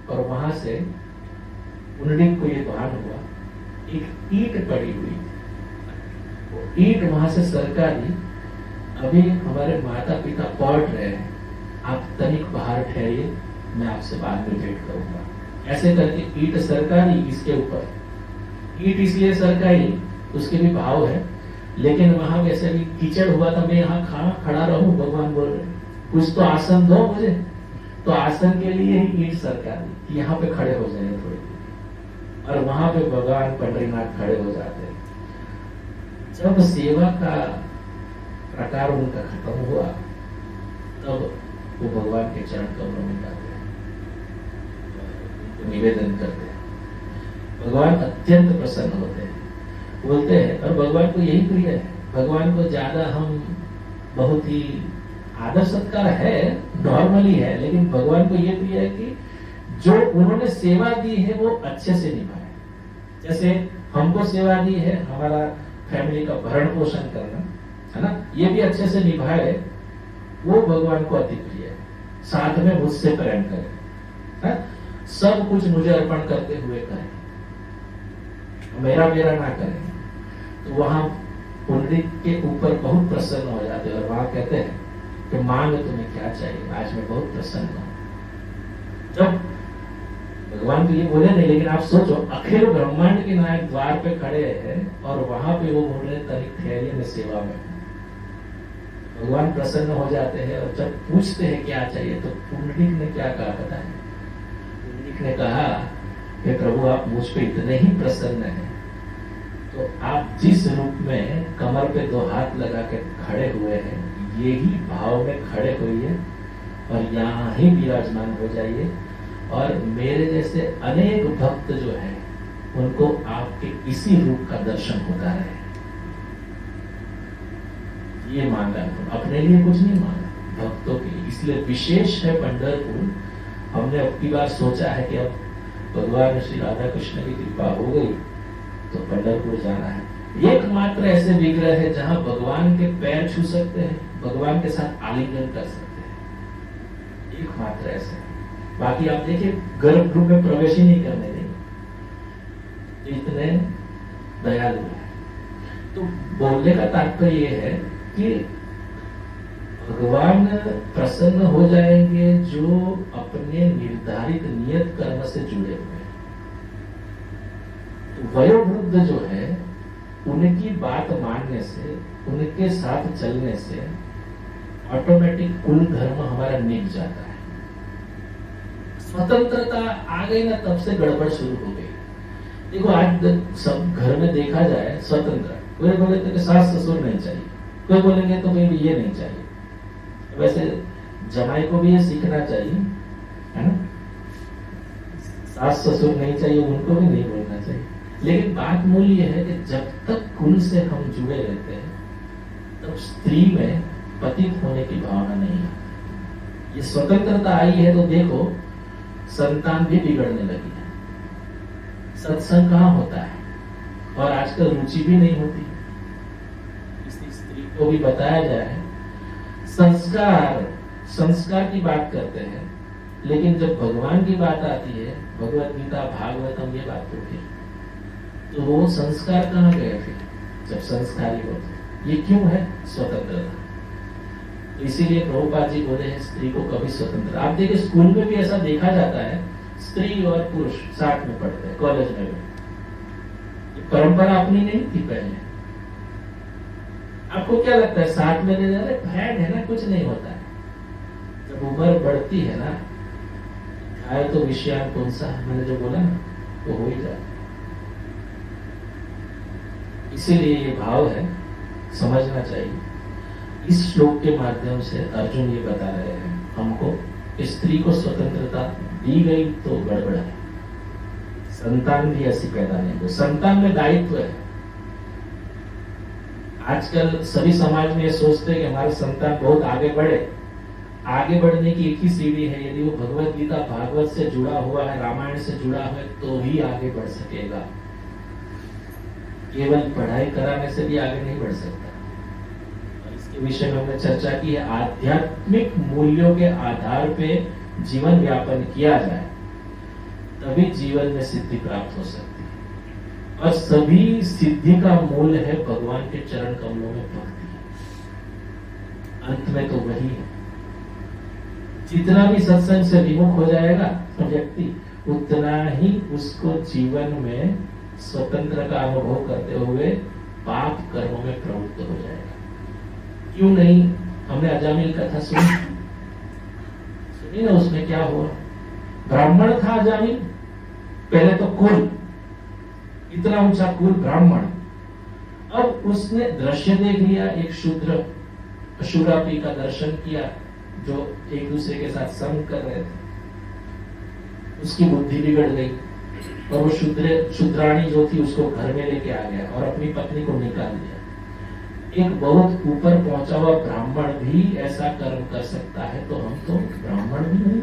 और वहां से पुंडरीक को ये भान हुआ, एक ईंट पड़ी हुई, वो ईंट वहां से सरका दी। अभी हमारे माता पिता पहुंच रहे हैं, आप तनिक बाहर ठहरिए, मैं आपसे बाद में भेंट करूंगा। ऐसे करके ईंट सरकारी इसके ऊपर, ईंट इसलिए सरकारी उसके भी भाव है, लेकिन वहां वैसे भी कीचड़ हुआ था, मैं यहाँ खड़ा रहूं, भगवान बोल रहे कुछ तो आसन दो मुझे, तो आसन के लिए ही ईंट सरकारी, यहाँ पे खड़े हो जाए थोड़ी देर। और वहां पे भगवान पंडरीनाथ खड़े हो जाते हैं। जब सेवा का प्रकार उनका खत्म हुआ तब वो भगवान के चरण कमलों में जाते हैं, निवेदन करते हैं। भगवान अत्यंत प्रसन्न होते हैं, बोलते हैं, और भगवान को यही प्रिय है। भगवान को ज्यादा हम बहुत ही आदर सत्कार है, नॉर्मली है, लेकिन भगवान को ये प्रिय है कि जो उन्होंने सेवा दी है वो अच्छे से निभाए। जैसे हमको सेवा दी है, हमारा फैमिली का भरण पोषण करना है ना, ये भी अच्छे से निभाए, वो भगवान को अति प्रिय है। साथ में मुझसे प्रेम करे, है? सब कुछ मुझे अर्पण करते हुए करें, मेरा ना करें। तो वहां पुंडरीक के ऊपर बहुत प्रसन्न हो जाते हैं और वहां कहते हैं कि मांग तुम्हें क्या चाहिए, आज मैं बहुत प्रसन्न हूं। जब भगवान तो ये बोले नहीं, लेकिन आप सोचो अखिल ब्रह्मांड के नायक द्वार पे खड़े हैं और वहां पे वो बोल रहे तनिक ठहरिए, मैं सेवा में हूं। भगवान प्रसन्न हो जाते हैं और जब पूछते हैं क्या चाहिए तो पुंडरीक ने क्या कहा पता है? पुंडरीक ने कहा कि प्रभु आप मुझ पे इतने ही प्रसन्न हैं तो आप जिस रूप में कमर पे 2 हाथ लगा के खड़े हुए हैं, यही भाव में खड़े होइए और यहाँ ही विराजमान हो जाइए, और मेरे जैसे अनेक भक्त जो हैं उनको आपके इसी रूप का दर्शन होता रहे। ये मांगा, अपने लिए कुछ नहीं मांगा, भक्तों के लिए। इसलिए विशेष है पंढरपुर। हमने अब की बार सोचा है कि अब भगवान श्री राधा कृष्ण की कृपा हो गई तो पंढरपुर जाना है। एकमात्र ऐसे विग्रह है जहां भगवान के पैर छू सकते हैं, भगवान के साथ आलिंगन कर सकते हैं, एकमात्र ऐसे। बाकी आप देखिए गर्भगृह में प्रवेश ही नहीं करने देंगे, इतने दयालु है। तो बोलने का तात्पर्य यह है कि भगवान प्रसन्न हो जाएंगे जो अपने निर्धारित नियत कर्म से जुड़े हुए हैं। तो वयोवृद्ध जो है उनकी बात मानने से, उनके साथ चलने से ऑटोमेटिक कुल धर्म हमारा निभ जाता है। स्वतंत्रता आ गई ना, तब से गड़बड़ शुरू हो गई। देखो आज सब घर में देखा जाए स्वतंत्र, कोई बोले तो सास ससुर नहीं चाहिए, कोई बोलेंगे तो भाई ये नहीं चाहिए। वैसे जमाई को भी ये सीखना चाहिए, है ना, सास ससुर नहीं चाहिए, उनको भी नहीं बोलना चाहिए। लेकिन बात मूल ये है कि जब तक कुल से हम जुड़े रहते हैं तब स्त्री में पतित होने की भावना नहीं आती। ये स्वतंत्रता आई है तो देखो संतान भी बिगड़ने लगी है। सत्संग कहाँ होता है, और आजकल रुचि भी नहीं होती। किसी स्त्री को भी बताया जाए संस्कार की बात करते हैं, लेकिन जब भगवान की बात आती है, भगवत गीता भागवतम ये बात होती है, तो वो संस्कार कहाँ गए फिर जब संस्कारी होते। ये क्यों है? स्वतंत्रता। इसीलिए प्रभुपाद जी बोले हैं स्त्री को कभी स्वतंत्र। आप देखिए स्कूल में भी ऐसा देखा जाता है, स्त्री और पुरुष साथ में पढ़ते हैं, कॉलेज में भी। ये परंपरा अपनी नहीं थी पहले। आपको क्या लगता है साथ में ले जा रहे? फैड है ना, कुछ नहीं होता है। जब उम्र बढ़ती है ना, घायल तो विषयान कौन सा, मैंने जो बोला ना, वो हो ही जाता। इसीलिए ये भाव है, समझना चाहिए। इस श्लोक के माध्यम से अर्जुन ये बता रहे हैं हमको, स्त्री को स्वतंत्रता दी गई तो गड़बड़ है। संतान भी ऐसी पैदा नहीं हो, संतान में दायित्व है। आजकल सभी समाज में ये सोचते हैं कि हमारा संतान बहुत आगे बढ़े। आगे बढ़ने की एक ही सीढ़ी है, यदि वो भगवत गीता भागवत से जुड़ा हुआ है, रामायण से जुड़ा हुआ है, तो ही आगे बढ़ सकेगा। केवल पढ़ाई कराने से भी आगे नहीं बढ़ सकता। इसके विषय में हमने चर्चा की है, आध्यात्मिक मूल्यों के आधार पे जीवन व्यापन किया जाए तभी जीवन में सिद्धि प्राप्त हो सकती है। और सभी सिद्धि का मूल है भगवान के चरण कमलों में भक्ति। अंत में तो वही है। जितना भी सत्संग से विमुख हो जाएगा व्यक्ति, उतना ही उसको जीवन में स्वतंत्र का अनुभव करते हुए पाप कर्मों में प्रवृत्त हो जाएगा। क्यों नहीं? हमने अजामिल कथा सुनी ना, उसमें क्या हुआ? ब्राह्मण था अजामिल, पहले तो कुल, इतना ऊंचा कुल ब्राह्मण। अब उसने दृश्य देख लिया, एक शूद्र अशुरापी का दर्शन किया जो एक दूसरे के साथ संग कर रहे थे। उसकी बुद्धि बिगड़ गई और वो शूद्राणी जो थी उसको घर में लेके आ गया और अपनी पत्नी को निकाल दिया। एक बहुत ऊपर पहुंचा हुआ ब्राह्मण भी ऐसा कर्म कर सकता है, तो हम तो ब्राह्मण भी नहीं।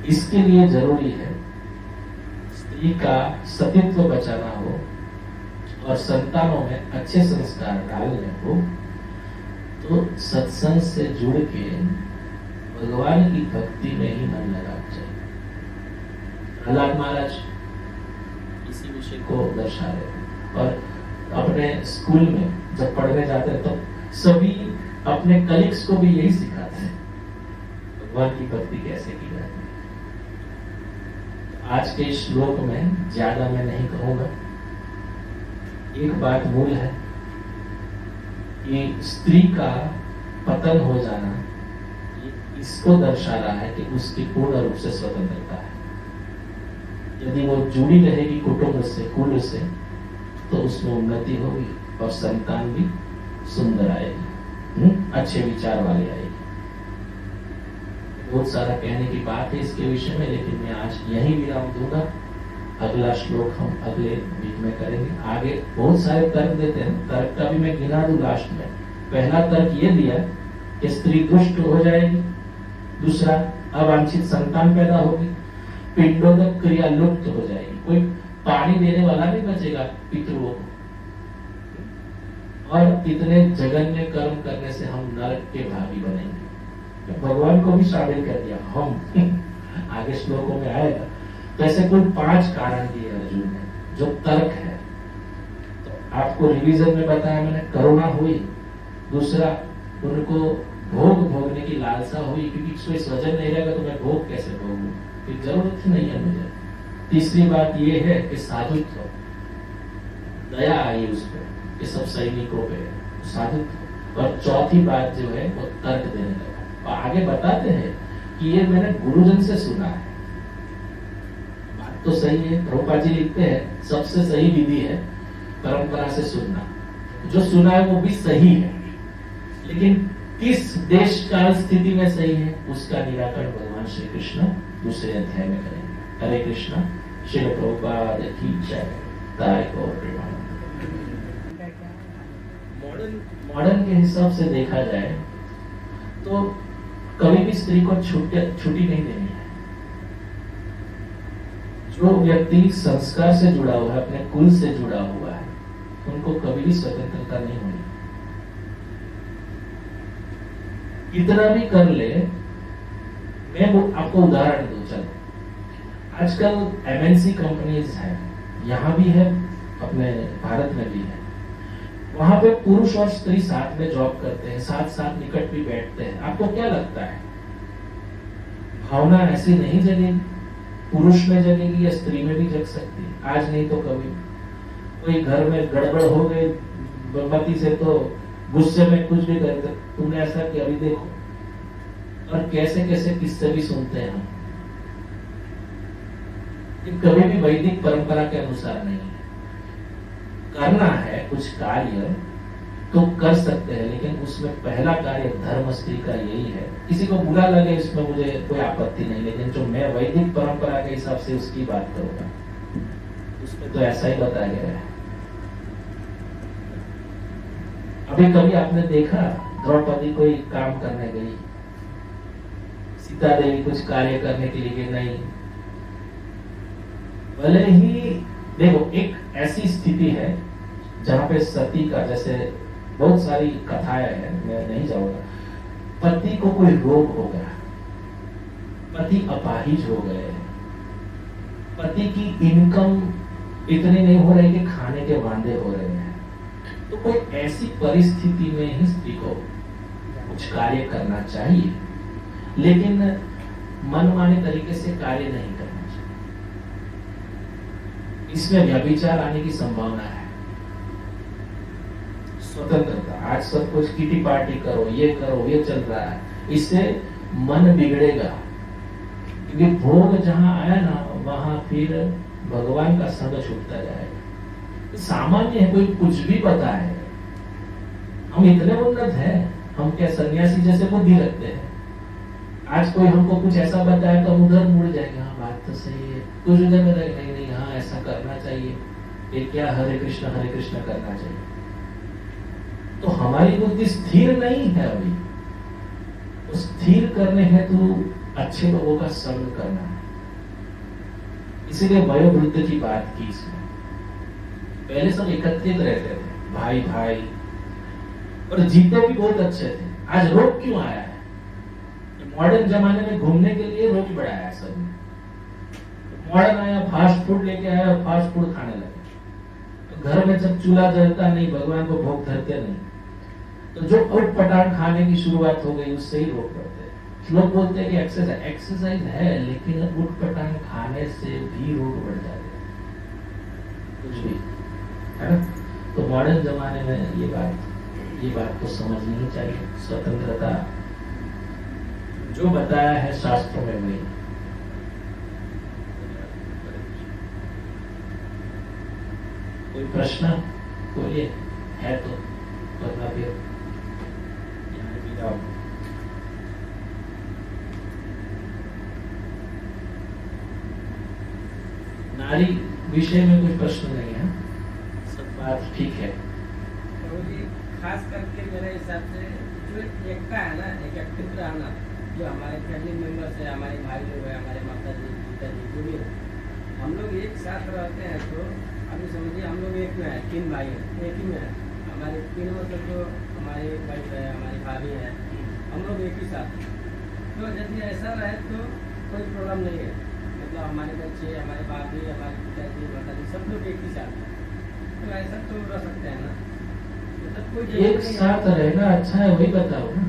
इसके लिए जरूरी है स्त्री का सतीत्व बचाना हो और संतानों में अच्छे संस्कार डालने हो, तो सत्संग से जुड़ के भगवान की भक्ति में ही मन लगाना चाहिए। प्रहलाद महाराज इसी विषय को दर्शा रहे हैं और अपने स्कूल में जब पढ़ने जाते हैं तो सभी अपने कलीग्स को भी यही सिखाते हैं, भगवान की भक्ति कैसे की जाती है। आज के श्लोक में ज्यादा मैं नहीं कहूंगा, एक बात मूल है कि स्त्री का पतन हो जाना इसको दर्शा रहा है कि उसकी पूर्ण रूप से स्वतंत्रता है। यदि वो जुड़ी रहेगी कुटुंब से, कुल से, तो उसमें उन्नति होगी और संतान भी सुंदर आएगी, अच्छे विचार वाले आएगी। बहुत सारा कहने की बात है इसके विषय में, लेकिन मैं आज यही विराम दूंगा। अगला श्लोक हम अगले वीक में करेंगे। आगे बहुत सारे तर्क देते हैं, तर्क का भी मैं गिना दूं लास्ट में। पहला तर्क ये दिया कि स्त्री दुष्ट हो जाएगी, दूसरा अवांछित संतान पैदा होगी, पिंडोदक क्रिया लुप्त हो जाएगी, कोई पानी देने वाला नहीं बचेगा पितरों को, और इतने जघन्य कर्म करने से हम नरक के भागी बनेंगे। तो भगवान को भी शामिल कर दिया हम आगे श्लोकों में आएगा। तो ऐसे कुल 5 कारण दिए अर्जुन ने जो तर्क है। तो आपको रिवीजन में बताया मैंने, करुणा हुई, दूसरा उनको भोग भोगने की लालसा हुई, क्योंकि कोई स्वजन नहीं रहेगा तो मैं भोग कैसे भोगूं, फिर जरूरत ही नहीं है मुझे। तीसरी बात यह है कि साधुत्व, दया आई उस पर कि सब सैनिकों पे साधुत्व। और चौथी बात जो है वो तर्क देने लगा। और आगे बताते हैं कि ये मैंने गुरुजन से सुना है। बात तो सही है, प्रभुपाद जी लिखते हैं सबसे सही विधि है परंपरा से सुनना। जो सुना है वो भी सही है, लेकिन किस देश काल स्थिति में सही है उसका निराकरण भगवान श्री कृष्ण दूसरे अध्याय में करेंगे। हरे कृष्णा। श्री प्रभुपाद की जय। मॉडर्न के हिसाब से देखा जाए तो कभी भी स्त्री को छुट्टी नहीं देनी जो व्यक्ति संस्कार से जुड़ा हुआ है, अपने कुल से जुड़ा हुआ है, उनको कभी भी स्वतंत्रता नहीं होनी। कितना भी कर ले, मैं वो आपको उदाहरण दूं। चलो, आजकल एमएनसी कंपनीज है, यहाँ भी है, अपने भारत में भी है। वहां पे पुरुष और स्त्री साथ में जॉब करते हैं, साथ साथ निकट भी बैठते हैं। आपको क्या लगता है, भावना ऐसी नहीं जगेगी? पुरुष में जगेगी या स्त्री में भी जग सकती है? आज नहीं तो कभी। कोई घर में गड़बड़ हो गई पति से, तो गुस्से में कुछ भी करते, तुमने ऐसा किया, अभी देखो। और कैसे कैसे किस्से भी सुनते हैं हम। ये कभी भी वैदिक परंपरा के अनुसार नहीं है। करना है कुछ कार्य तो कर सकते हैं, लेकिन उसमें पहला कार्य धर्म स्त्री का यही है। किसी को बुरा लगे इसमें मुझे कोई आपत्ति नहीं, लेकिन जो मैं वैदिक परंपरा के हिसाब से उसकी बात करूंगा, उसमें तो ऐसा ही बताया गया है। अभी कभी आपने देखा द्रौपदी कोई काम करने गई, सीता देवी कुछ कार्य करने के लिए नहीं? भले ही देखो, एक ऐसी स्थिति है जहां पे सती का, जैसे बहुत सारी कथाएं हैं, मैं नहीं जाऊंगा, पति को कोई रोग हो गया, पति अपाहिज हो गए, पति की इनकम इतनी नहीं हो रही कि खाने के वांदे हो रहे हैं, तो कोई ऐसी परिस्थिति में ही स्त्री को कुछ कार्य करना चाहिए, लेकिन मनमाने तरीके से कार्य नहीं करना चाहिए। इसमें व्यभिचार आने की संभावना है। स्वतंत्रता, आज सब कुछ किटी पार्टी करो, ये चल रहा है, इससे मन बिगड़ेगा। क्योंकि भोग जहां आया ना, वहां फिर भगवान का संग छूटता जाएगा। सामान्य है, कोई कुछ भी बताए, हम इतने उन्नत हैं, हम क्या सन्यासी जैसे बुद्धि रखते हैं? आज कोई हमको कुछ ऐसा बताए तो हम उधर मुड़ जाएंगे, हाँ बात तो सही है। कुछ उधर में नहीं नहीं, हाँ ऐसा करना चाहिए, ये क्या हरे कृष्ण करना चाहिए। तो हमारी बुद्धि स्थिर नहीं है अभी। तो स्थिर करने हेतु अच्छे लोगों का संग करना है। इसीलिए वयोवृद्ध की बात की इसमें। पहले सब एकत्रित रहते थे, भाई भाई, और जीते भी बहुत अच्छे थे। आज रोग क्यों आया है? मॉडर्न जमाने में घूमने के लिए रोग बढ़ाया है सब। मॉडर्न आया, फास्ट फूड लेके आया और फास्ट फूड खाने लगे। तो घर में जब चूल्हा जलता नहीं, भगवान को भोग धरते नहीं, तो जो उठ पटांग खाने की शुरुआत हो गई, उससे ही रोग बढ़ते हैं। लोग बोलते हैं कि एक्सरसाइज है, लेकिन उठ पटांग खाने से भी रोग बढ़ जाते हैं, कुछ भी, है ना? तो मॉडर्न जमाने में ये बात तो समझनी ही चाहिए। स्वतंत्रता जो बताया है शास्त्रों में वही। कोई प्रश्न बोलिए, है तो वरना फिर यहाँ विदा हो। नारी विषय में कोई प्रश्न नहीं है, सब बात ठीक है। खास करके मेरे हिसाब से जो एकता है ना, एक एक्टिव रहना, जो हमारे फैमिली मेंबर्स है, हमारे भाई लोग हैं, हमारे माता जी पिताजी जो भी है, हम लोग एक साथ रहते हैं। तो अभी समझिए हम लोग एक में है, 3 भाई हैं, एक ही में है। हमारे 3 मतलब जो हमारी वाइफ है, हमारी भाभी है, हम लोग एक ही साथ। तो यदि ऐसा रहे तो कोई प्रॉब्लम नहीं है। मतलब हमारे बच्चे, हमारे भाभी, हमारे पिताजी, माता जी सब लोग एक ही साथ हैं। तो ऐसा तो रह सकते हैं ना, एक साथ रहना अच्छा है, वही बताओ ना।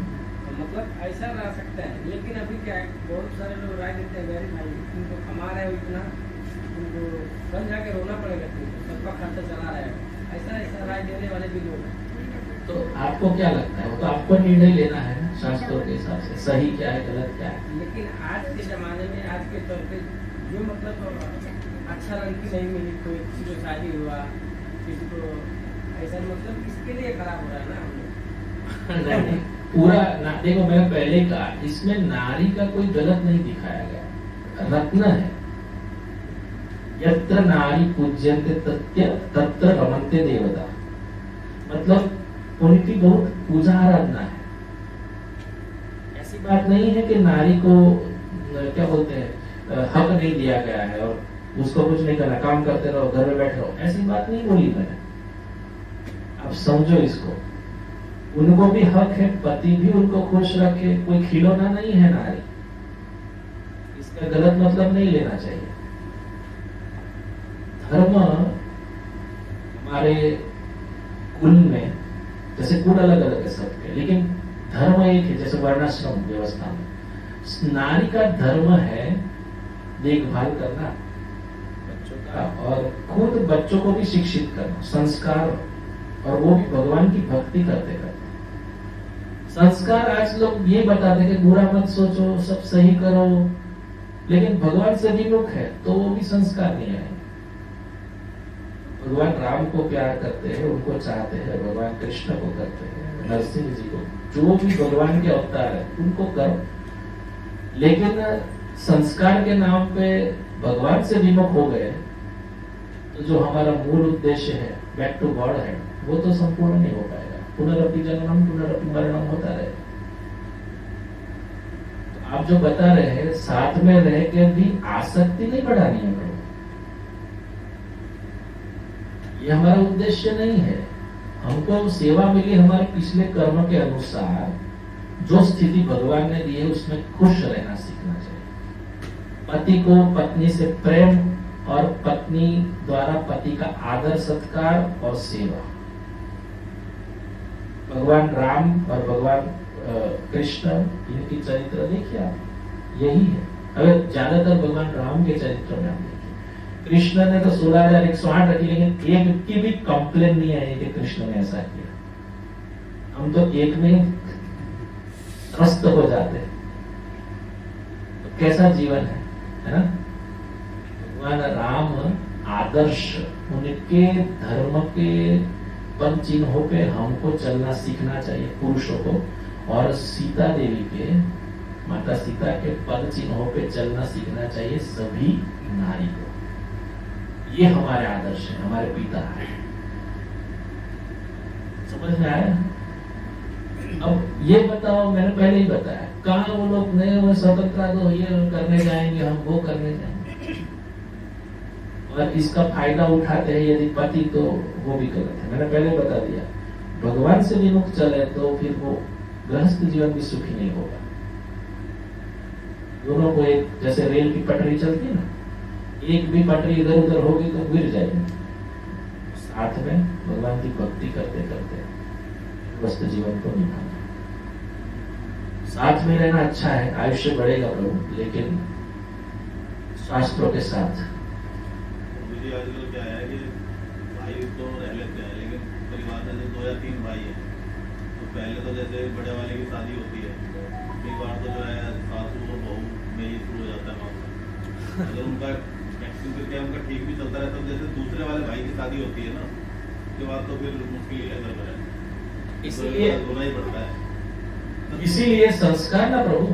मतलब ऐसा रह सकता है। लेकिन अभी क्या है, बहुत सारे लोग राय देते हैं, मेरे भाई तुमको कमा रहे हो इतना, तुमको कल जाके रोना पड़ेगा, तुमको सबका खर्चा चला रहे हो, ऐसा राय देने वाले भी लोग हैं। तो आपको क्या लगता है? वो तो आपको निर्णय लेना है ना, शास्त्रों के हिसाब से सही क्या है, गलत क्या है। लेकिन आज के जमाने में, आज के तौर पे जो मतलब अच्छा लड़की नहीं मिली, कोई किसी को शादी हुआ, किसी को ऐसा, मतलब इसके लिए खराब हो रहा है ना हम लोग। नहीं, पूरा ना देखो, मैंने पहले कहा इसमें नारी का कोई गलत नहीं दिखाया गया, रत्न है। यत्र नारी पूज्यन्ते तत्र रमन्ते देवता, मतलब उनकी बहुत पूजा आराधना है। ऐसी बात नहीं है कि नारी को क्या बोलते हैं हक नहीं दिया गया है और उसको कुछ नहीं करना, काम करते रहो, घर में बैठे रहो, ऐसी बात नहीं बोली मैंने। अब समझो इसको, उनको भी हक है, पति भी उनको खुश रखे, कोई खिलौना नहीं है नारी, इसका गलत मतलब नहीं लेना चाहिए। धर्म हमारे कुल में, जैसे कुल अलग अलग है सबके, लेकिन धर्म एक है, जैसे वर्णाश्रम व्यवस्था में नारी का धर्म है देखभाल करना बच्चों का, और खुद बच्चों को भी शिक्षित करना, संस्कार, और वो भी भगवान की भक्ति करते करते। संस्कार आज लोग ये बताते कि बुरा मत सोचो, सब सही करो, लेकिन भगवान से विमुख है तो वो भी संस्कार नहीं आए। भगवान राम को प्यार करते हैं, उनको चाहते हैं, भगवान कृष्ण को करते हैं, नरसिंह जी को, जो भी भगवान के अवतार है उनको करो, लेकिन संस्कार के नाम पे भगवान से विमुख हो गए तो जो हमारा मूल उद्देश्य है, बैक टू गॉड है, वो तो संपूर्ण नहीं हो पाएगा। पुनरपि जन्मम पुनरपि मरणम होता रहेगा। तो आप जो बता रहे हैं, साथ में रह के भी आसक्ति नहीं बढ़ानी है, ये हमारा उद्देश्य नहीं है। हमको सेवा मिली हमारे पिछले कर्म के अनुसार, जो स्थिति भगवान ने दी है उसमें खुश रहना सीखना चाहिए। पति को पत्नी से प्रेम, और पत्नी द्वारा पति का आदर सत्कार और सेवा। भगवान राम और भगवान कृष्ण, इनकी चरित्र देखिए आप, यही है। अगर ज्यादातर भगवान राम के चरित्र में आप देखिए, कृष्ण ने तो 16,108 रखी, लेकिन एक की भी कंप्लेन नहीं आई कि कृष्ण ने ऐसा किया। हम तो एक में त्रस्त हो जाते हैं। तो कैसा जीवन है ना? भगवान राम आदर्श, उनके धर्म के पद चिन्हों पे हमको चलना सीखना चाहिए पुरुषों को, और सीता देवी के, माता सीता के पद चिन्हों पे चलना सीखना चाहिए सभी नारी को। ये हमारे आदर्श है, हमारे पिता है। समझ में आया? अब ये बताओ, मैंने पहले ही बताया, कहाँ वो लोग नए वो स्वतंत्रता दो, ये करने जाएंगे, हम वो करने जाएंगे, और इसका फायदा उठाते हैं यदि पति, तो वो भी गलत है। मैंने पहले बता दिया, भगवान से विमुख चले तो फिर वो गृहस्थ जीवन भी सुखी नहीं होगा। दोनों को एक, जैसे रेल की पटरी चलती है ना, एक भी पटरी इधर उधर होगी तो गिर जाएगी। साथ में भगवान की भक्ति करते करते गृहस्थ जीवन को निभाना, साथ में रहना अच्छा है, आयुष्य बढ़ेगा प्रभु, लेकिन शास्त्रों के साथ। आजकल क्या है कि भाई तो रह लेते हैं, लेकिन परिवार में जो 2 या 3 भाई हैं, तो पहले तो जैसे बड़े वाले की शादी होती है, कई बार तो जो है सासू और बहू में ही शुरू हो जाता है मामला। अगर उनका एक्शन करके उनका ठीक भी चलता रहता है, जैसे दूसरे वाले भाई की शादी होती है ना, उसके बाद तो फिर मुश्किल है घर में, इसलिए रोना ही पड़ता है। इसीलिए संस्कार ना प्रभु,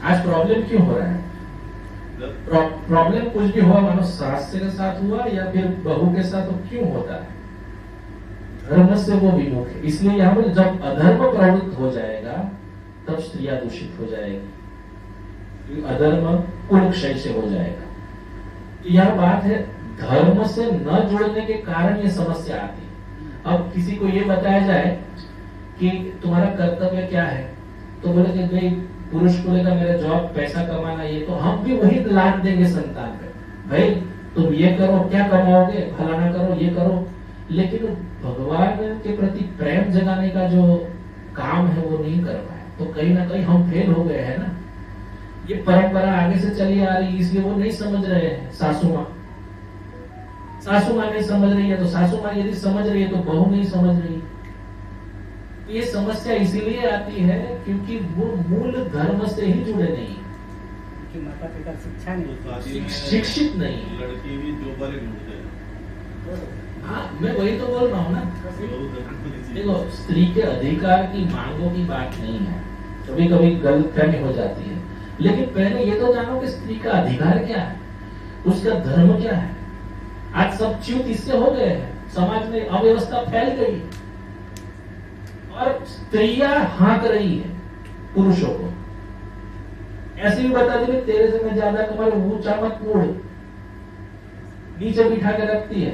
आज प्रॉब्लम क्यों हो रहा है? प्रॉब्लम कुछ भी हुआ, मानो सास के साथ हुआ या फिर बहू के साथ, तो क्यों होता है? धर्म से वो विमुख है। इसलिए यहाँ पर जब अधर्म प्रवृत्त हो जाएगा तब स्त्रियां दूषित हो जाएगी, अधर्म कुल क्षय से हो जाएगा। तो यह बात है, धर्म से न जुड़ने के कारण ये समस्या आती है। अब किसी को ये बताया जाए कि तुम्हारा कर्तव्य क्या है, तो बोले कि भाई पुरुष को लेकर मेरा जॉब, पैसा कमाना, ये, तो हम भी वही लाद देंगे संतान पे, भाई तुम ये करो, क्या कमाओगे, फलाना करो, ये करो। लेकिन भगवान के प्रति प्रेम जगाने का जो काम है वो नहीं कर पाए, तो कहीं ना कहीं हम फेल हो गए हैं ना। ये परंपरा आगे से चली आ रही, इसलिए वो नहीं समझ रहे हैं। सासू माँ नहीं समझ रही है, तो सासू माँ यदि समझ रही है तो बहू नहीं समझ रही। ये समस्या इसीलिए आती है क्योंकि वो मूल धर्म से ही जुड़े नहीं, कि माता पिता शिक्षा नहीं, शिक्षित नहीं। लड़की भी जो बारे ढूंढते हैं। हाँ, मैं वही तो बोल रहा हूँ ना। देखो, स्त्री के अधिकार की मांगों की बात नहीं है, कभी कभी गलतफहमी हो जाती है, लेकिन पहले ये तो जानो कि स्त्री का अधिकार क्या है, उसका धर्म क्या है। आज सब च्युत इससे हो गए हैं, समाज में अव्यवस्था फैल गई और स्त्रियां हाँक रही है पुरुषों को, ऐसे भी बता दी तेरे से मैं ज्यादा कमा, ऊंचा मत मोड़, नीचे बिठा के रखती है,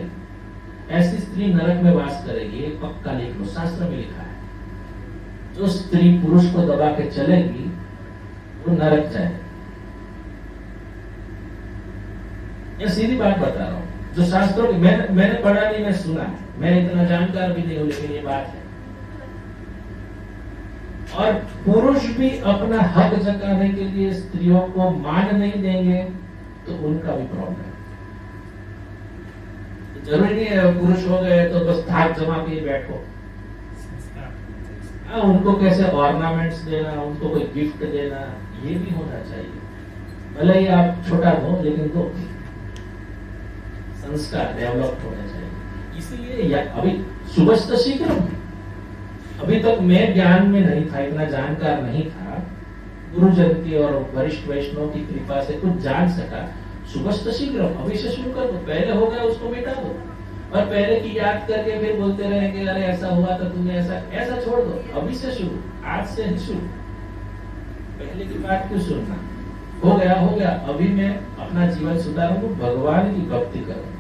ऐसी स्त्री नरक में वास करेगी। ये पक्का लिख लो, शास्त्र में लिखा है। जो स्त्री पुरुष को दबा के चलेगी वो नरक जाएगी। ये सीधी बात बता रहा हूं, जो शास्त्रों की मैंने पढ़ा नहीं, मैं सुना है, मैं इतना जानकार भी नहीं हूं, लेकिन ये बात है। और पुरुष भी अपना हक जताने के लिए स्त्रियों को मान नहीं देंगे तो उनका भी प्रॉब्लम है। जरूरी नहीं है पुरुष हो गए तो बस धाक जमा के बैठो। उनको कैसे ऑर्नामेंट्स देना, उनको कोई गिफ्ट देना, ये भी होना चाहिए। भले ही आप छोटा दो, लेकिन दो। संस्कार डेवलप होने चाहिए। इसीलिए अभी सुबह तो सीख रहा हूं, अभी तक मैं ज्ञान में नहीं था, इतना जानकार नहीं था। गुरुजन की और वरिष्ठ वैष्णव की कृपा से कुछ जान सका। सुबह तो सीख रहा हूं, अभी से शुरू कर दो। पहले हो गया उसको मिटा दो, और पहले की याद करके फिर बोलते रहेंगे अरे ऐसा हुआ था, तुमने ऐसा छोड़ दो। अभी से शुरू, आज से ही शुरू। पहले की बात क्यों सुनना? हो गया। अभी मैं अपना जीवन सुधारूंगा, भगवान की भक्ति करूंगा।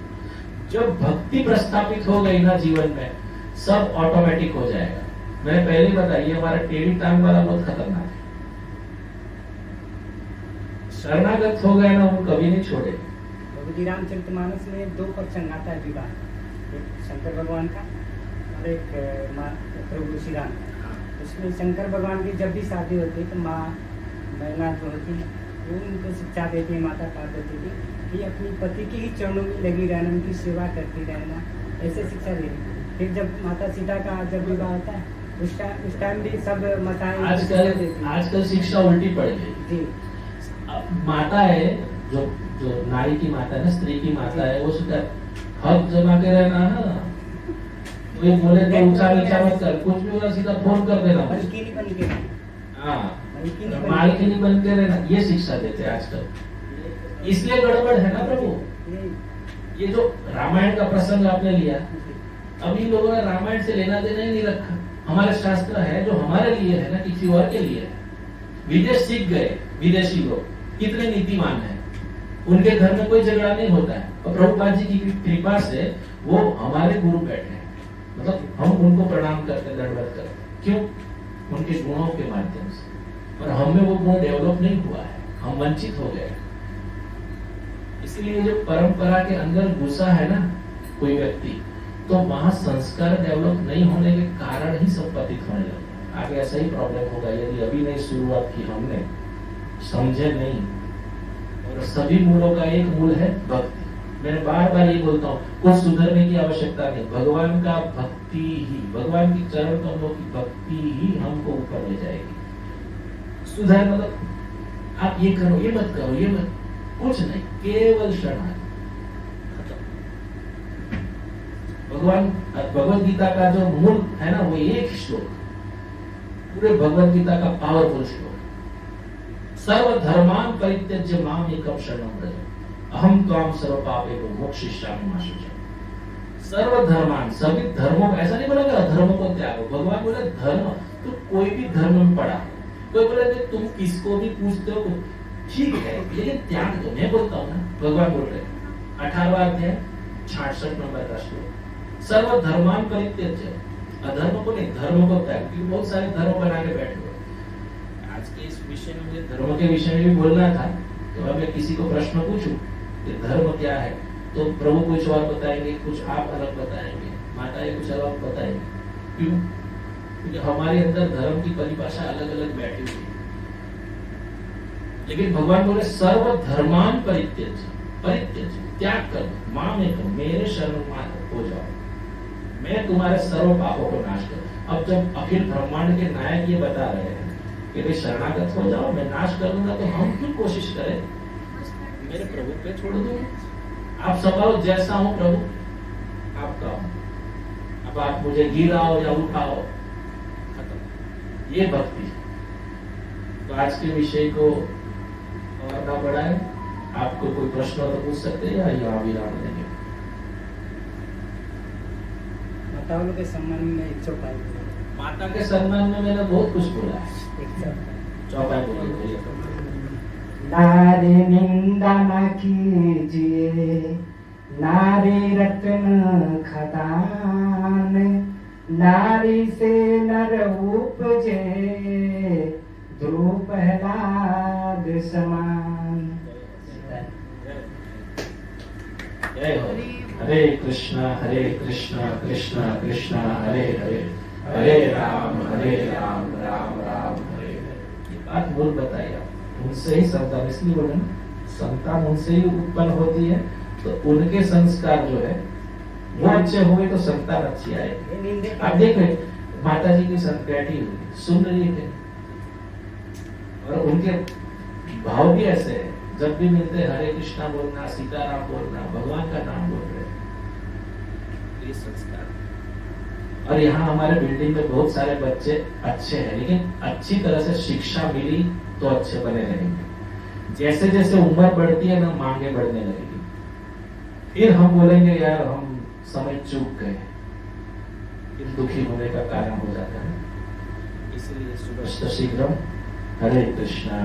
जब भक्ति प्रस्थापित हो गई ना जीवन में, सब ऑटोमेटिक हो जाएगा। मैंने पहले ही बताया, ये हमारा टेढ़ी टांग वाला बहुत खतरनाक है। शरणागत हो गए ना, वो कभी नहीं छोड़े। प्रभु जी रामचरितमानस में 2 प्रसंग आता है विवाह, एक शंकर भगवान का और एक प्रभु श्री राम का। उसमें शंकर भगवान की जब भी शादी होती है तो माँ महिला जो होती है वो उनको शिक्षा देती है, माता पार्वती की, कि अपनी पति के ही चरणों में लगी रहना, उनकी सेवा करती रहना, ऐसे शिक्षा देती है। फिर जब माता सीता का जब विवाह होता है उस टाइम भी सब माताएं आजकल शिक्षा उल्टी पड़ गई जी। माता है जो नारी की माता है ना, स्त्री की माता है, वो सीधा हक जमा के रहना ना, तो ये बोले तो ऊंचा नीचा मत कर, कुछ भी होगा सीधा फोन कर देना। मालकिनी बन के, हाँ मालकिनी बन के रहना, ये शिक्षा देते हैं आजकल। इसलिए गड़बड़ है ना प्रभु। ये जो रामायण का प्रसंग आपने लिया, अभी लोगों ने रामायण से लेना देना ही नहीं रखा। हमारे शास्त्र है जो हमारे लिए है ना, किसी और के लिए है। विदेश सीख गए विदेशी लोग, कितने नीतिमान है, उनके घर में कोई झगड़ा नहीं होता है। और प्रभुपाद जी की कृपा से वो हमारे गुरु बैठे हैं, मतलब हम उनको प्रणाम करते, दंडवत करते। क्यों? उनके गुणों के माध्यम से। और हमें वो गुण डेवलप नहीं हुआ है, हम वंचित हो गए। इसीलिए जो परंपरा के अंदर घुसा है ना कोई व्यक्ति, तो वहां संस्कार डेवलप नहीं होने के कारण ही सब पतित होने लगे। आगे ऐसा ही प्रॉब्लम होगा यदि अभी नहीं शुरुआत की हमने, समझे नहीं। और सभी मूलों का एक मूल है भक्ति। मैं बार बार ये बोलता हूँ, कुछ सुधरने की आवश्यकता नहीं। भगवान का भक्ति ही, भगवान की चरण कमलों की भक्ति ही हमको ऊपर ले जाएगी। सुधर मतलब आप ये करो, ये मत करो, ये मत, कुछ नहीं, केवल शरणागति। भगवान भगवत गीता का जो मूल है ना, वो एक श्लोक, पूरे भगवत गीता का पावरफुल श्लोक, सर्व धर्मान परित्यज्य माम एकम शरणं व्रज अहम त्वाम सर्व पापेभ्यो मोक्षयिष्यामि मा शुचः। सर्व धर्मान, सभी धर्मों का, ऐसा नहीं बोलेगा धर्मों को त्यागो। भगवान बोले धर्म, तो कोई भी धर्म में पड़ा। कोई बोले कि तुम किसको भी पूछते हो ठीक है, लेकिन त्याग दो। मैं बोलता हूँ ना, भगवान बोल रहे 18वां अध्याय 66 नंबर का श्लोक, सर्व धर्मान परित्यज्य, अधर्म को नहीं, धर्म को त्याग। क्योंकि बहुत सारे धर्म बना के बैठे हुए। आज के इस विषय में मुझे धर्म के विषय में भी बोलना था, तो अब मैं किसी को प्रश्न पूछूं कि धर्म क्या है, तो प्रभु कुछ और बताएंगे, कुछ आप अलग बताएंगे, माताएं कुछ अलग बताएंगे। क्यों? क्योंकि हमारे अंदर धर्म की परिभाषा अलग अलग बैठी हुई है। लेकिन भगवान बोले सर्व धर्मान परित्यज्य, परित्यज्य त्याग कर दो, मां में करो, मेरे शरण हो जाओ, मैं तुम्हारे सर्व पापों को नाश करूं। अब जब अखिल ब्रह्मांड के नायक ये बता रहे हैं कि भाई शरणागत हो जाओ, मैं नाश कर दूंगा, तो हम क्यों कोशिश करें? मेरे प्रभु पे छोड़ दो। आप संभालो, जैसा हूं प्रभु आपका हूं। अब आप मुझे गिराओ या उठाओ, खत्म। ये भक्ति। तो आज के विषय को और ना बढ़ाए। आपको कोई प्रश्न तो पूछ सकते हैं या यहाँ विराम देंगे? माताओं के सम्मान में एक चौपाई, माता के सम्मान में मैंने बहुत कुछ बोला है। चौपाई बोलिए। नारी निंदा न कीजिए, नारी रत्न खदान, नारी से नर उपजे, ध्रुव प्रहलाद समान। जय हो। हरे कृष्णा कृष्ण कृष्ण हरे हरे, हरे राम राम राम हरे हरे। ये बात बोल बताइए आप, उनसे ही संतान, इसलिए बोले ना संतान उनसे ही उत्पन्न होती है, तो उनके संस्कार जो है वो अच्छे हुए तो संतान अच्छी आएगी। आप देख रहे माता जी की संत बैठी हुई सुन रही है, और उनके भाव भी ऐसे है, जब भी मिलते हरे कृष्णा बोलना, सीताराम बोलना, भगवान का नाम बोल रहे, ये संस्कार। और यहाँ हमारे बिल्डिंग में बहुत सारे बच्चे अच्छे हैं, लेकिन अच्छी तरह से शिक्षा मिली तो अच्छे बने रहेंगे। जैसे जैसे उम्र बढ़ती है ना, मांगे बढ़ने लगेगी, फिर हम बोलेंगे यार हम समय चूक गए, फिर दुखी होने का कारण हो जाता है। इसलिए सुबह शीघ्र हरे कृष्णा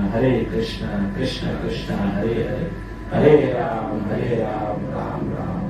कृष्ण कृष्ण हरे हरे, हरे राम राम राम